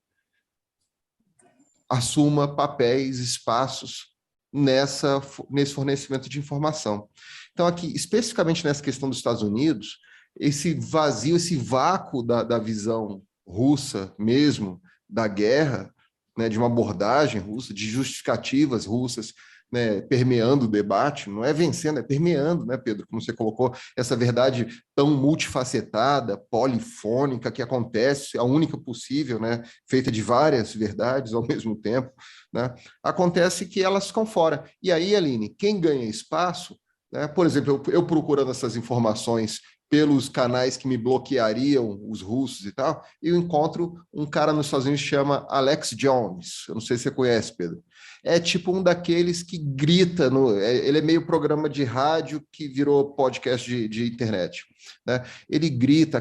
assuma papéis, espaços nesse fornecimento de informação. Então, aqui, especificamente nessa questão dos Estados Unidos, esse vazio, esse vácuo da visão russa mesmo, da guerra, né, de uma abordagem russa, de justificativas russas, né, permeando o debate, não é vencendo, é permeando, né, Pedro? Como você colocou, essa verdade tão multifacetada, polifônica que acontece, a única possível, né, feita de várias verdades ao mesmo tempo, né, acontece que elas ficam fora. E aí, Aline, quem ganha espaço, né, por exemplo, eu procurando essas informações pelos canais que me bloqueariam, os russos e tal, eu encontro um cara nos Estados Unidos que chama Alex Jones. Eu não sei se você conhece, Pedro. É tipo um daqueles que grita, ele é meio programa de rádio que virou podcast de internet, né? Ele grita,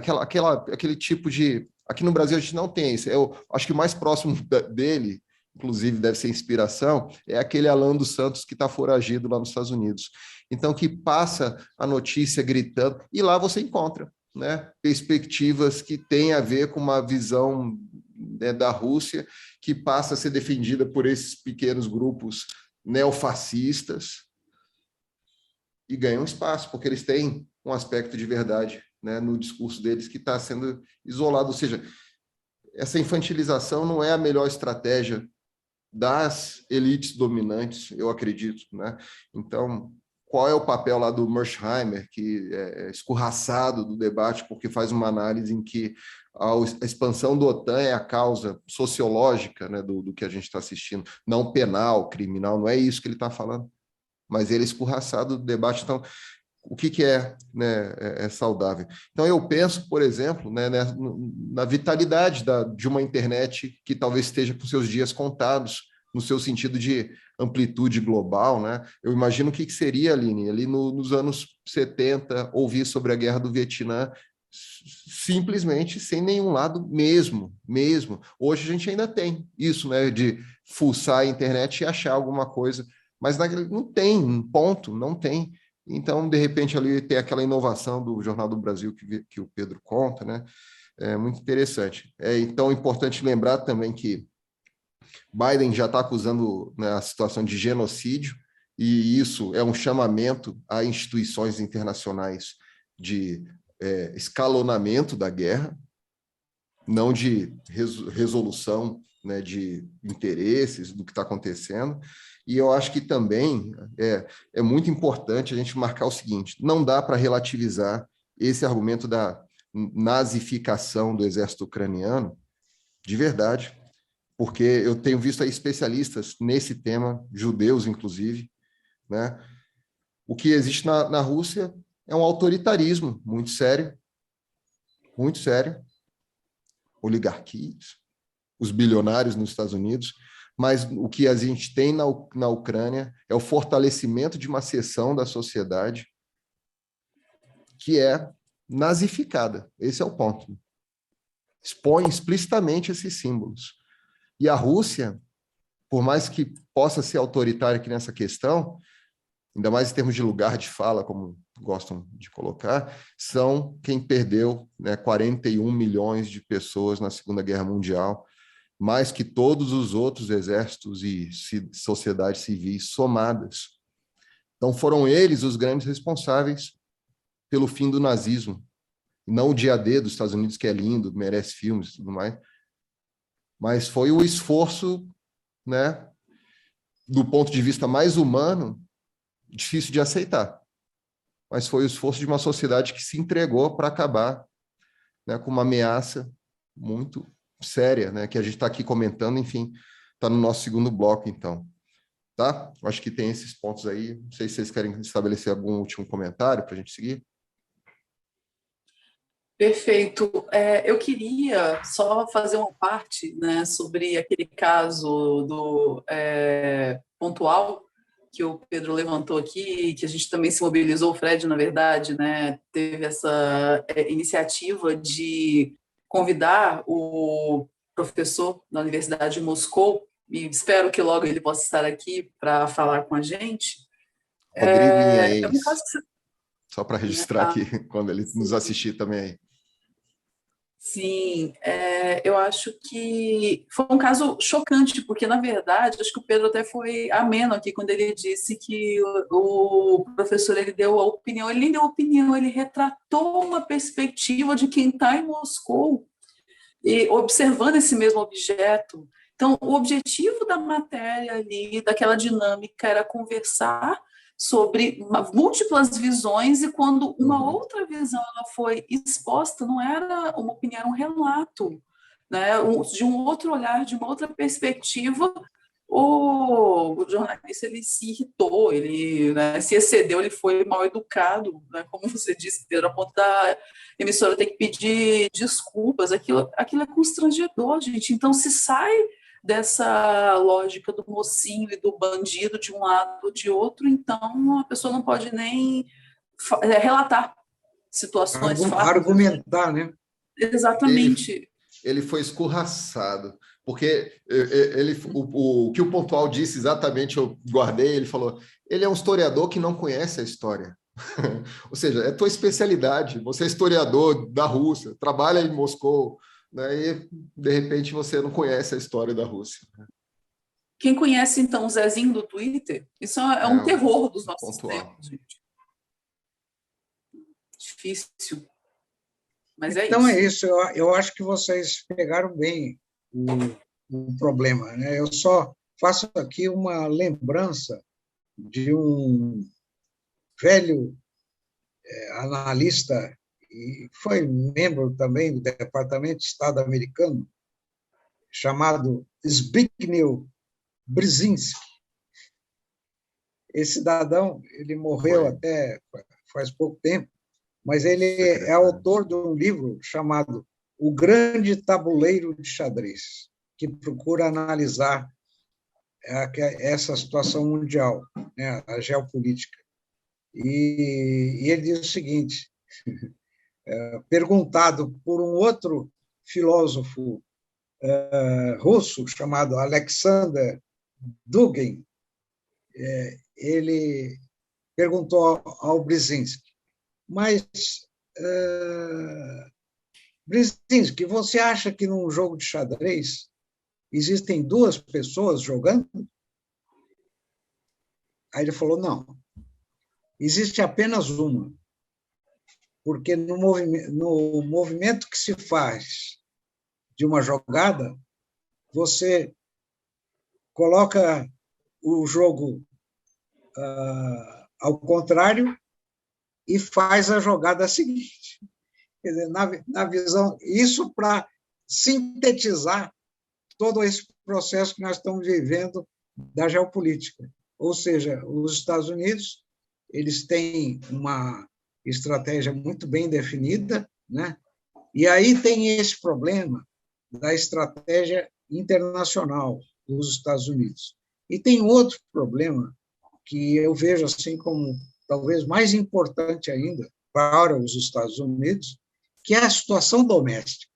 aquele tipo de... Aqui no Brasil a gente não tem isso. Eu acho que o mais próximo dele, inclusive deve ser inspiração, é aquele Alan dos Santos que está foragido lá nos Estados Unidos. Então, que passa a notícia gritando, e lá você encontra, né, perspectivas que têm a ver com uma visão, né, da Rússia, que passa a ser defendida por esses pequenos grupos neofascistas e ganham espaço, porque eles têm um aspecto de verdade, né, no discurso deles que está sendo isolado. Ou seja, essa infantilização não é a melhor estratégia das elites dominantes, eu acredito, né? Então, qual é o papel lá do Mersheimer, que é escorraçado do debate, porque faz uma análise em que a expansão do OTAN é a causa sociológica, né, do que a gente está assistindo, não penal, criminal, não é isso que ele está falando, mas ele é escorraçado do debate. Então, o que é, né, é saudável? Então, eu penso, por exemplo, né, na vitalidade de uma internet que talvez esteja com seus dias contados, no seu sentido de amplitude global, né? Eu imagino o que seria, Aline, ali nos anos 70, ouvir sobre a guerra do Vietnã, simplesmente sem nenhum lado mesmo. Hoje a gente ainda tem isso, né, de fuçar a internet e achar alguma coisa, mas não tem um ponto, não tem. Então, de repente, ali tem aquela inovação do Jornal do Brasil que o Pedro conta, né? É muito interessante. Então, é importante lembrar também que Biden já está acusando, né, a situação de genocídio, e isso é um chamamento a instituições internacionais de escalonamento da guerra, não de resolução, né, de interesses do que está acontecendo. E eu acho que também é muito importante a gente marcar o seguinte: não dá para relativizar esse argumento da nazificação do exército ucraniano, de verdade, porque eu tenho visto aí especialistas nesse tema, judeus inclusive, né? O que existe na Rússia é um autoritarismo muito sério, oligarquias, os bilionários nos Estados Unidos, mas o que a gente tem na Ucrânia é o fortalecimento de uma seção da sociedade que é nazificada. Esse é o ponto. expõe explicitamente esses símbolos. E a Rússia, por mais que possa ser autoritária aqui nessa questão, ainda mais em termos de lugar de fala, como gostam de colocar, são quem perdeu, né, 41 milhões de pessoas na Segunda Guerra Mundial, mais que todos os outros exércitos e sociedades civis somadas. Então foram eles os grandes responsáveis pelo fim do nazismo, não o dia D dos Estados Unidos, que é lindo, merece filmes e tudo mais, mas foi o esforço, né, do ponto de vista mais humano, difícil de aceitar, mas foi o esforço de uma sociedade que se entregou para acabar, né, com uma ameaça muito séria, né, que a gente está aqui comentando, enfim, está no nosso segundo bloco, então. Tá? Acho que tem esses pontos aí. Não sei se vocês querem estabelecer algum último comentário para a gente seguir. Perfeito. Eu queria só fazer uma parte, né, sobre aquele caso do pontual que o Pedro levantou aqui, que a gente também se mobilizou, o Fred, na verdade, né, teve essa iniciativa de convidar o professor da Universidade de Moscou, e espero que logo ele possa estar aqui para falar com a gente. Rodrigo Inhaes, um caso que você... Só para registrar aqui, quando ele nos assistir também aí. Sim, eu acho que foi um caso chocante, porque, na verdade, acho que o Pedro até foi ameno aqui quando ele disse que o professor ele deu a opinião, ele nem deu opinião, ele retratou uma perspectiva de quem está em Moscou e observando esse mesmo objeto. Então, o objetivo da matéria ali, daquela dinâmica, era conversar sobre múltiplas visões, e quando uma outra visão ela foi exposta, não era uma opinião, era um relato, né, de um outro olhar, de uma outra perspectiva. O jornalista ele se irritou, ele, né, se excedeu, ele foi mal educado, né, como você disse, Pedro, a ponto da emissora ter que pedir desculpas. Aquilo é constrangedor, gente. Então, se sai dessa lógica do mocinho e do bandido de um lado ou de outro, então a pessoa não pode nem relatar situações, argumentar, né? Exatamente. Ele foi escorraçado, porque o que o Pontual disse exatamente, eu guardei, ele falou, ele é um historiador que não conhece a história. Ou seja, é tua especialidade, você é historiador da Rússia, trabalha em Moscou, né, e, de repente, você não conhece a história da Rússia. Quem conhece, então, o Zezinho do Twitter, isso é um terror dos nossos tempos, gente. Difícil. Mas então isso. Então é isso. Eu acho que vocês pegaram bem o problema, né? Eu só faço aqui uma lembrança de um velho analista e foi membro também do Departamento de Estado americano, chamado Zbigniew Brzezinski. Esse cidadão, ele morreu até faz pouco tempo, mas ele é autor de um livro chamado O Grande Tabuleiro de Xadrez, que procura analisar essa situação mundial, né, a geopolítica. E ele diz o seguinte, perguntado por um outro filósofo russo chamado Alexander Dugin, ele perguntou ao Brzezinski, mas, Brzezinski, você acha que num jogo de xadrez existem duas pessoas jogando? Aí ele falou, não, existe apenas uma, porque no movimento que se faz de uma jogada, você coloca o jogo ao contrário e faz a jogada seguinte. Quer dizer, na visão, isso para sintetizar todo esse processo que nós estamos vivendo da geopolítica. Ou seja, os Estados Unidos, eles têm uma estratégia muito bem definida, né? E aí tem esse problema da estratégia internacional dos Estados Unidos. E tem outro problema que eu vejo assim como talvez mais importante ainda para os Estados Unidos, que é a situação doméstica.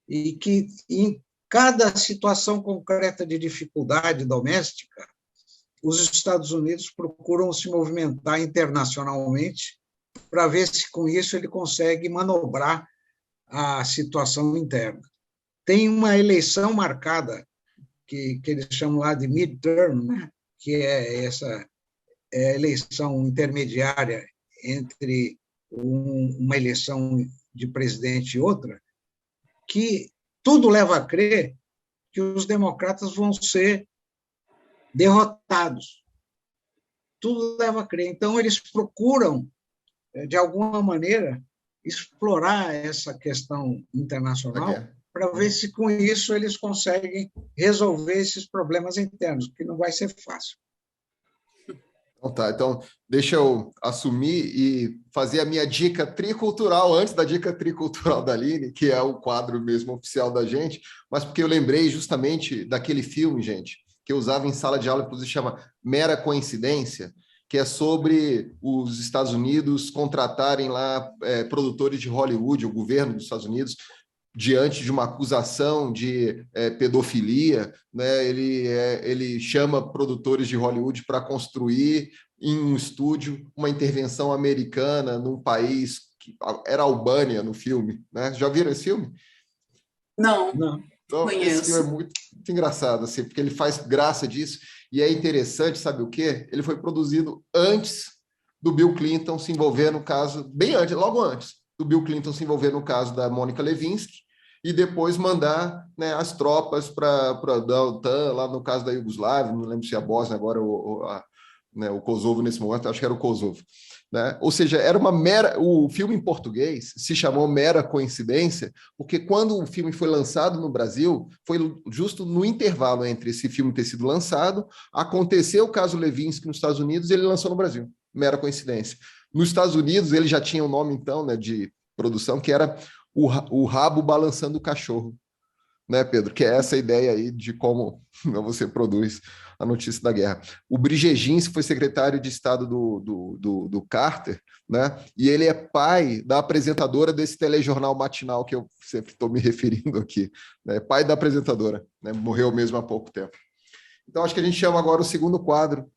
e que, em cada situação concreta de dificuldade doméstica, os Estados Unidos procuram se movimentar internacionalmente para ver se, com isso, ele consegue manobrar a situação interna. Tem uma eleição marcada, que eles chamam lá de midterm, né? Que é essa eleição intermediária entre uma eleição de presidente e outra, que tudo leva a crer que os democratas vão ser derrotados. Tudo leva a crer. Então, eles procuram, de alguma maneira, explorar essa questão internacional para ver se, com isso, eles conseguem resolver esses problemas internos, que não vai ser fácil. Então, deixa eu assumir e fazer a minha dica tricultural, antes da dica tricultural da Aline, que é o quadro mesmo oficial da gente, mas porque eu lembrei justamente daquele filme, gente, que eu usava em sala de aula, inclusive chama Mera Coincidência, que é sobre os Estados Unidos contratarem lá produtores de Hollywood, o governo dos Estados Unidos, diante de uma acusação de pedofilia, né? Ele chama produtores de Hollywood para construir em um estúdio uma intervenção americana num país que era Albânia no filme, né? Já viram esse filme? Não, Então, conheço. esse filme é muito engraçado, assim, porque ele faz graça disso, e é interessante, sabe o quê? Ele foi produzido antes do Bill Clinton se envolver no caso, bem antes, logo antes do Bill Clinton se envolver no caso da Mônica Lewinsky, e depois mandar, né, as tropas para da OTAN, lá no caso da Iugoslávia, não lembro se é a Bósnia agora o Kosovo nesse momento, acho que era o Kosovo. Né? Ou seja, era uma mera... O filme em português se chamou Mera Coincidência, porque quando o filme foi lançado no Brasil, foi justo no intervalo entre esse filme ter sido lançado, aconteceu o caso Lewinsky nos Estados Unidos e ele lançou no Brasil. Mera coincidência. Nos Estados Unidos, ele já tinha um nome, então, né, de produção, que era o rabo balançando o cachorro, né, Pedro? Que é essa ideia aí de como você produz a notícia da guerra. O Brzezinski foi secretário de Estado do Carter, né? E ele é pai da apresentadora desse telejornal matinal que eu sempre estou me referindo aqui, né? Pai da apresentadora, né? Morreu mesmo há pouco tempo. Então, acho que a gente chama agora o segundo quadro,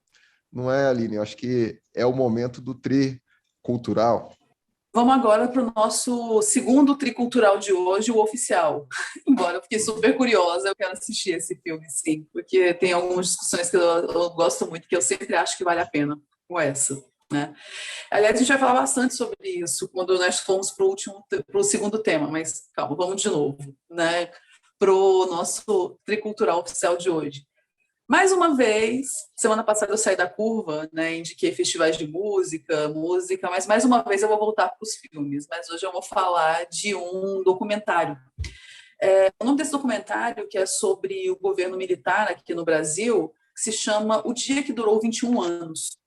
não é, Aline? Eu acho que é o momento do tricultural. Vamos agora para o nosso segundo tricultural de hoje, o oficial. Embora eu fiquei super curiosa, eu quero assistir esse filme, sim, porque tem algumas discussões que eu gosto muito, que eu sempre acho que vale a pena, com essa. Né? Aliás, a gente vai falar bastante sobre isso quando nós fomos para o segundo tema, mas calma, vamos de novo, né? Para o nosso tricultural oficial de hoje. Mais uma vez, semana passada eu saí da curva, né, indiquei festivais de música, mas mais uma vez eu vou voltar para os filmes, mas hoje eu vou falar de um documentário. O nome desse documentário, que é sobre o governo militar aqui no Brasil, se chama O Dia que Durou 21 Anos.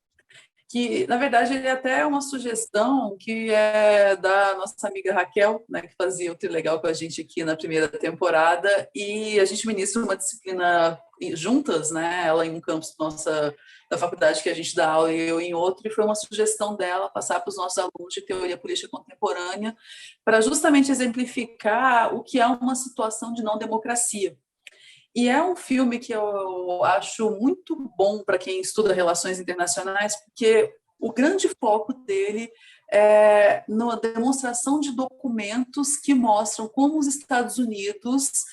Que, na verdade, ele é até uma sugestão que é da nossa amiga Raquel, né, que fazia o Trilegal com a gente aqui na primeira temporada, e a gente ministra uma disciplina juntas, né, ela em um campus da faculdade que a gente dá aula e eu em outro, e foi uma sugestão dela passar para os nossos alunos de teoria política contemporânea para justamente exemplificar o que é uma situação de não democracia. E é um filme que eu acho muito bom para quem estuda relações internacionais, porque o grande foco dele é na demonstração de documentos que mostram como os Estados Unidos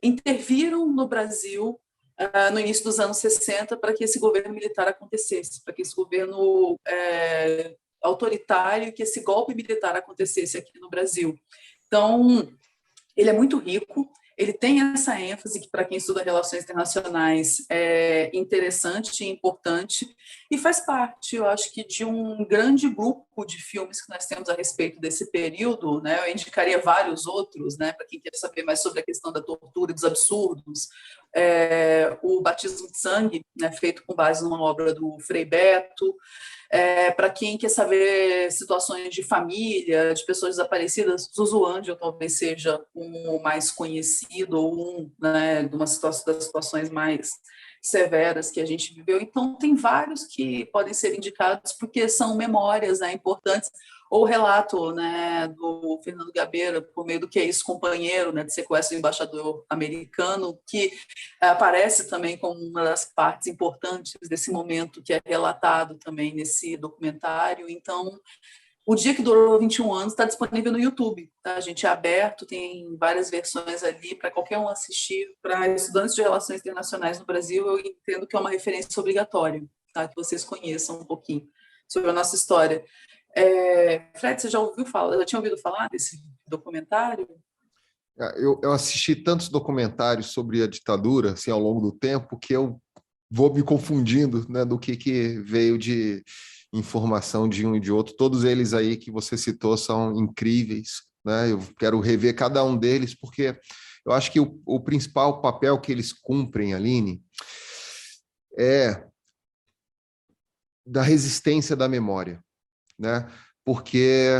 interviram no Brasil no início dos anos 60 para que esse governo militar acontecesse, para que esse governo autoritário, que esse golpe militar acontecesse aqui no Brasil. Então, ele é muito rico. Ele tem essa ênfase que, para quem estuda relações internacionais, é interessante e importante, e faz parte, eu acho que, de um grande grupo de filmes que nós temos a respeito desse período, né? Eu indicaria vários outros, né? Para quem quer saber mais sobre a questão da tortura e dos absurdos. O Batismo de Sangue, né? Feito com base numa obra do Frei Beto. Para quem quer saber situações de família, de pessoas desaparecidas, Zuzu Angel talvez seja o mais conhecido, ou né, de das situações mais severas que a gente viveu. Então, tem vários que podem ser indicados, porque são memórias, né, importantes. ou o relato, né, do Fernando Gabeira, por meio do que é isso, companheiro, né, de sequestro do embaixador americano, que aparece também como uma das partes importantes desse momento que é relatado também nesse documentário. Então, o Dia que Durou 21 Anos está disponível no YouTube. Tá? A gente é aberto, tem várias versões ali para qualquer um assistir. Para estudantes de relações internacionais no Brasil, eu entendo que é uma referência obrigatória, tá? Que vocês conheçam um pouquinho sobre a nossa história. Fred, você já tinha ouvido falar desse documentário? Eu assisti tantos documentários sobre a ditadura assim, ao longo do tempo que eu vou me confundindo, né, do que veio de informação de um e de outro. Todos eles aí que você citou são incríveis, né? Eu quero rever cada um deles porque eu acho que o principal papel que eles cumprem, Aline, é da resistência da memória, né? Porque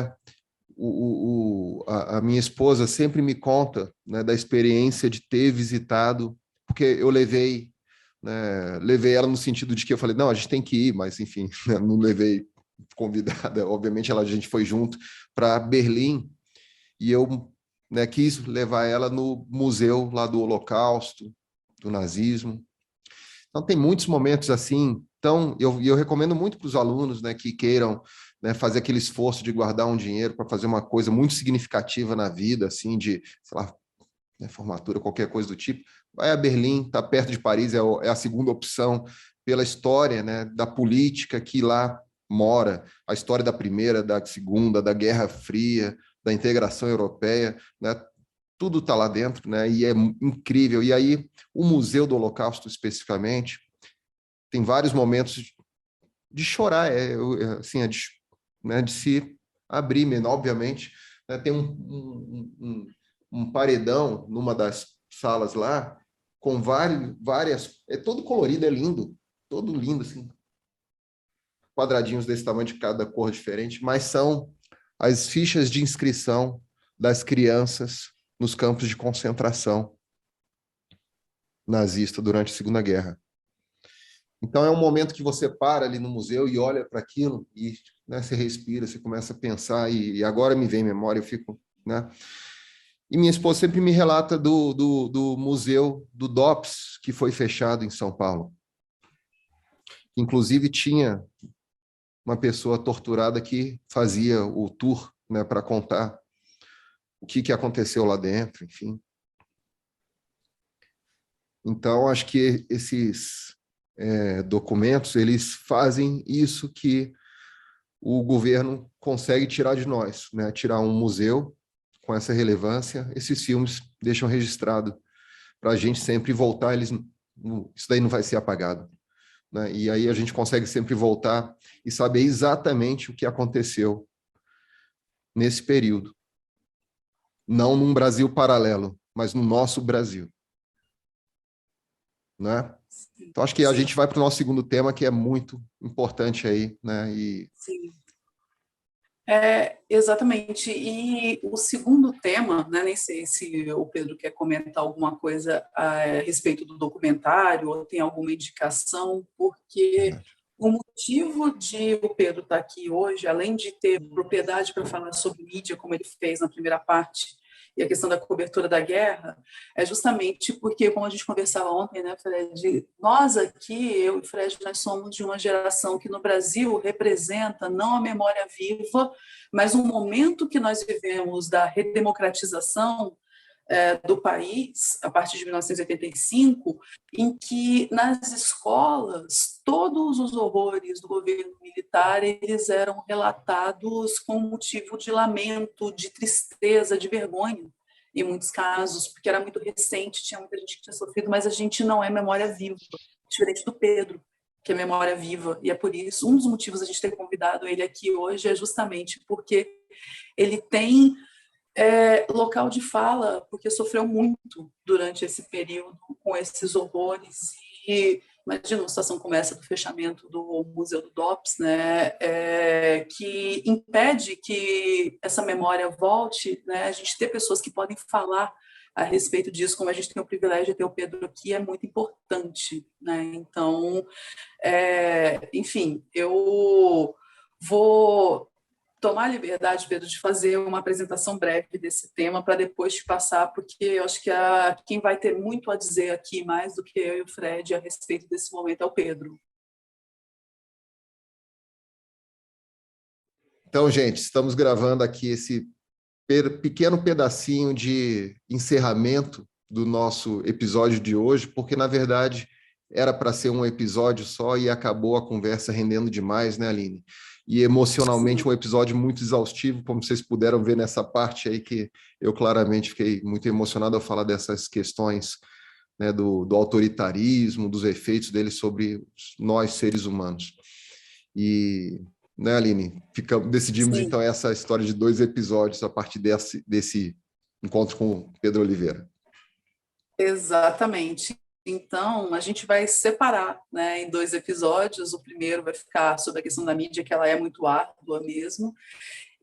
a minha esposa sempre me conta, né, da experiência de ter visitado, porque eu levei, né, levei ela no sentido de que eu falei, não, a gente tem que ir, mas enfim, né, não levei convidada, obviamente a gente foi junto para Berlim e eu, né, quis levar ela no museu lá do Holocausto, do nazismo. Então tem muitos momentos assim, então eu recomendo muito para os alunos, né, que queiram, né, fazer aquele esforço de guardar um dinheiro para fazer uma coisa muito significativa na vida, assim, de, sei lá, né, formatura, qualquer coisa do tipo. Vai a Berlim, está perto de Paris, é a segunda opção pela história, né, da política que lá mora, a história da primeira, da segunda, da Guerra Fria, da integração europeia, né, tudo está lá dentro, né, e é incrível. E aí, o Museu do Holocausto, especificamente, tem vários momentos de chorar, assim, né, de se abrir mesmo, obviamente. Né, tem um paredão numa das salas lá, com várias... É todo colorido, é lindo, todo lindo, assim. Quadradinhos desse tamanho de cada cor diferente, mas são as fichas de inscrição das crianças nos campos de concentração nazista durante a Segunda Guerra. Então é um momento que você para ali no museu e olha para aquilo e, né, você respira, você começa a pensar e agora me vem memória, eu fico, né? E minha esposa sempre me relata do museu do DOPS, que foi fechado em São Paulo. Inclusive tinha uma pessoa torturada que fazia o tour, né, para contar o que aconteceu lá dentro, enfim. Então, acho que esses documentos, eles fazem isso que o governo consegue tirar de nós, né? Tirar um museu com essa relevância, esses filmes deixam registrado para a gente sempre voltar, isso daí não vai ser apagado, né? E aí a gente consegue sempre voltar e saber exatamente o que aconteceu nesse período. Não num Brasil paralelo, mas no nosso Brasil. Né? Então, acho que a gente vai para o nosso segundo tema, que é muito importante aí, né? Sim. Exatamente. E o segundo tema, né, nem sei se o Pedro quer comentar alguma coisa a respeito do documentário ou tem alguma indicação, porque o motivo de o Pedro estar aqui hoje, além de ter propriedade para falar sobre mídia, como ele fez na primeira parte, e a questão da cobertura da guerra, é justamente porque, como a gente conversava ontem, né, Fred, nós aqui, eu e Fred, nós somos de uma geração que no Brasil representa não a memória viva, mas um momento que nós vivemos da redemocratização do país, a partir de 1985, em que nas escolas todos os horrores do governo militar eles eram relatados com motivo de lamento, de tristeza, de vergonha, em muitos casos, porque era muito recente, tinha muita gente que tinha sofrido, mas a gente não é memória viva, diferente do Pedro, que é memória viva, e é por isso, um dos motivos a gente ter convidado ele aqui hoje é justamente porque ele tem local de fala, porque sofreu muito durante esse período com esses horrores. E imagina uma situação como essa do fechamento do Museu do DOPS, né, que impede que essa memória volte, né, a gente ter pessoas que podem falar a respeito disso, como a gente tem o privilégio de ter o Pedro aqui, é muito importante. Né? Então, enfim, eu vou tomar a liberdade, Pedro, de fazer uma apresentação breve desse tema para depois te passar, porque eu acho que quem vai ter muito a dizer aqui, mais do que eu e o Fred, a respeito desse momento, é o Pedro. Então, gente, estamos gravando aqui esse pequeno pedacinho de encerramento do nosso episódio de hoje, porque, na verdade, era para ser um episódio só e acabou a conversa rendendo demais, né, Aline? E emocionalmente um episódio muito exaustivo, como vocês puderam ver nessa parte aí, que eu claramente fiquei muito emocionado ao falar dessas questões, né, do autoritarismo, dos efeitos dele sobre nós, seres humanos. E, né, Aline, decidimos então essa história de 2 episódios a partir desse encontro com o Pedro Oliveira. Exatamente. Então, a gente vai separar, né, em 2 episódios. O primeiro vai ficar sobre a questão da mídia, que ela é muito árdua mesmo.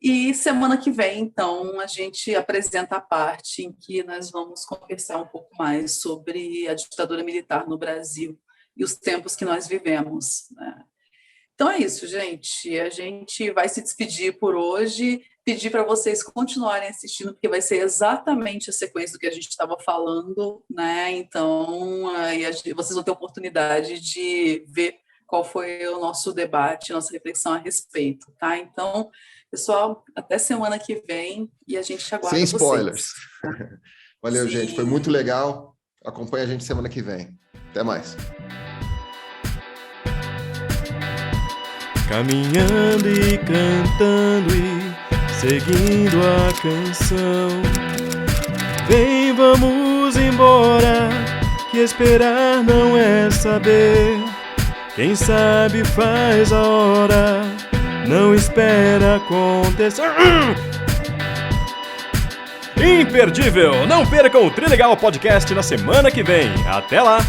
E semana que vem, então, a gente apresenta a parte em que nós vamos conversar um pouco mais sobre a ditadura militar no Brasil e os tempos que nós vivemos, né? Então é isso, gente. A gente vai se despedir por hoje, pedir para vocês continuarem assistindo, porque vai ser exatamente a sequência do que a gente estava falando, né? Então, vocês vão ter a oportunidade de ver qual foi o nosso debate, nossa reflexão a respeito, tá? Então, pessoal, até semana que vem e a gente aguarda vocês. Sem spoilers. Valeu, Sim. Gente. Foi muito legal. Acompanha a gente semana que vem. Até mais. Caminhando e cantando e seguindo a canção. Vem, vamos embora, que esperar não é saber. Quem sabe faz a hora, não espera acontecer. Imperdível! Não percam o Trilegal Podcast na semana que vem. Até lá!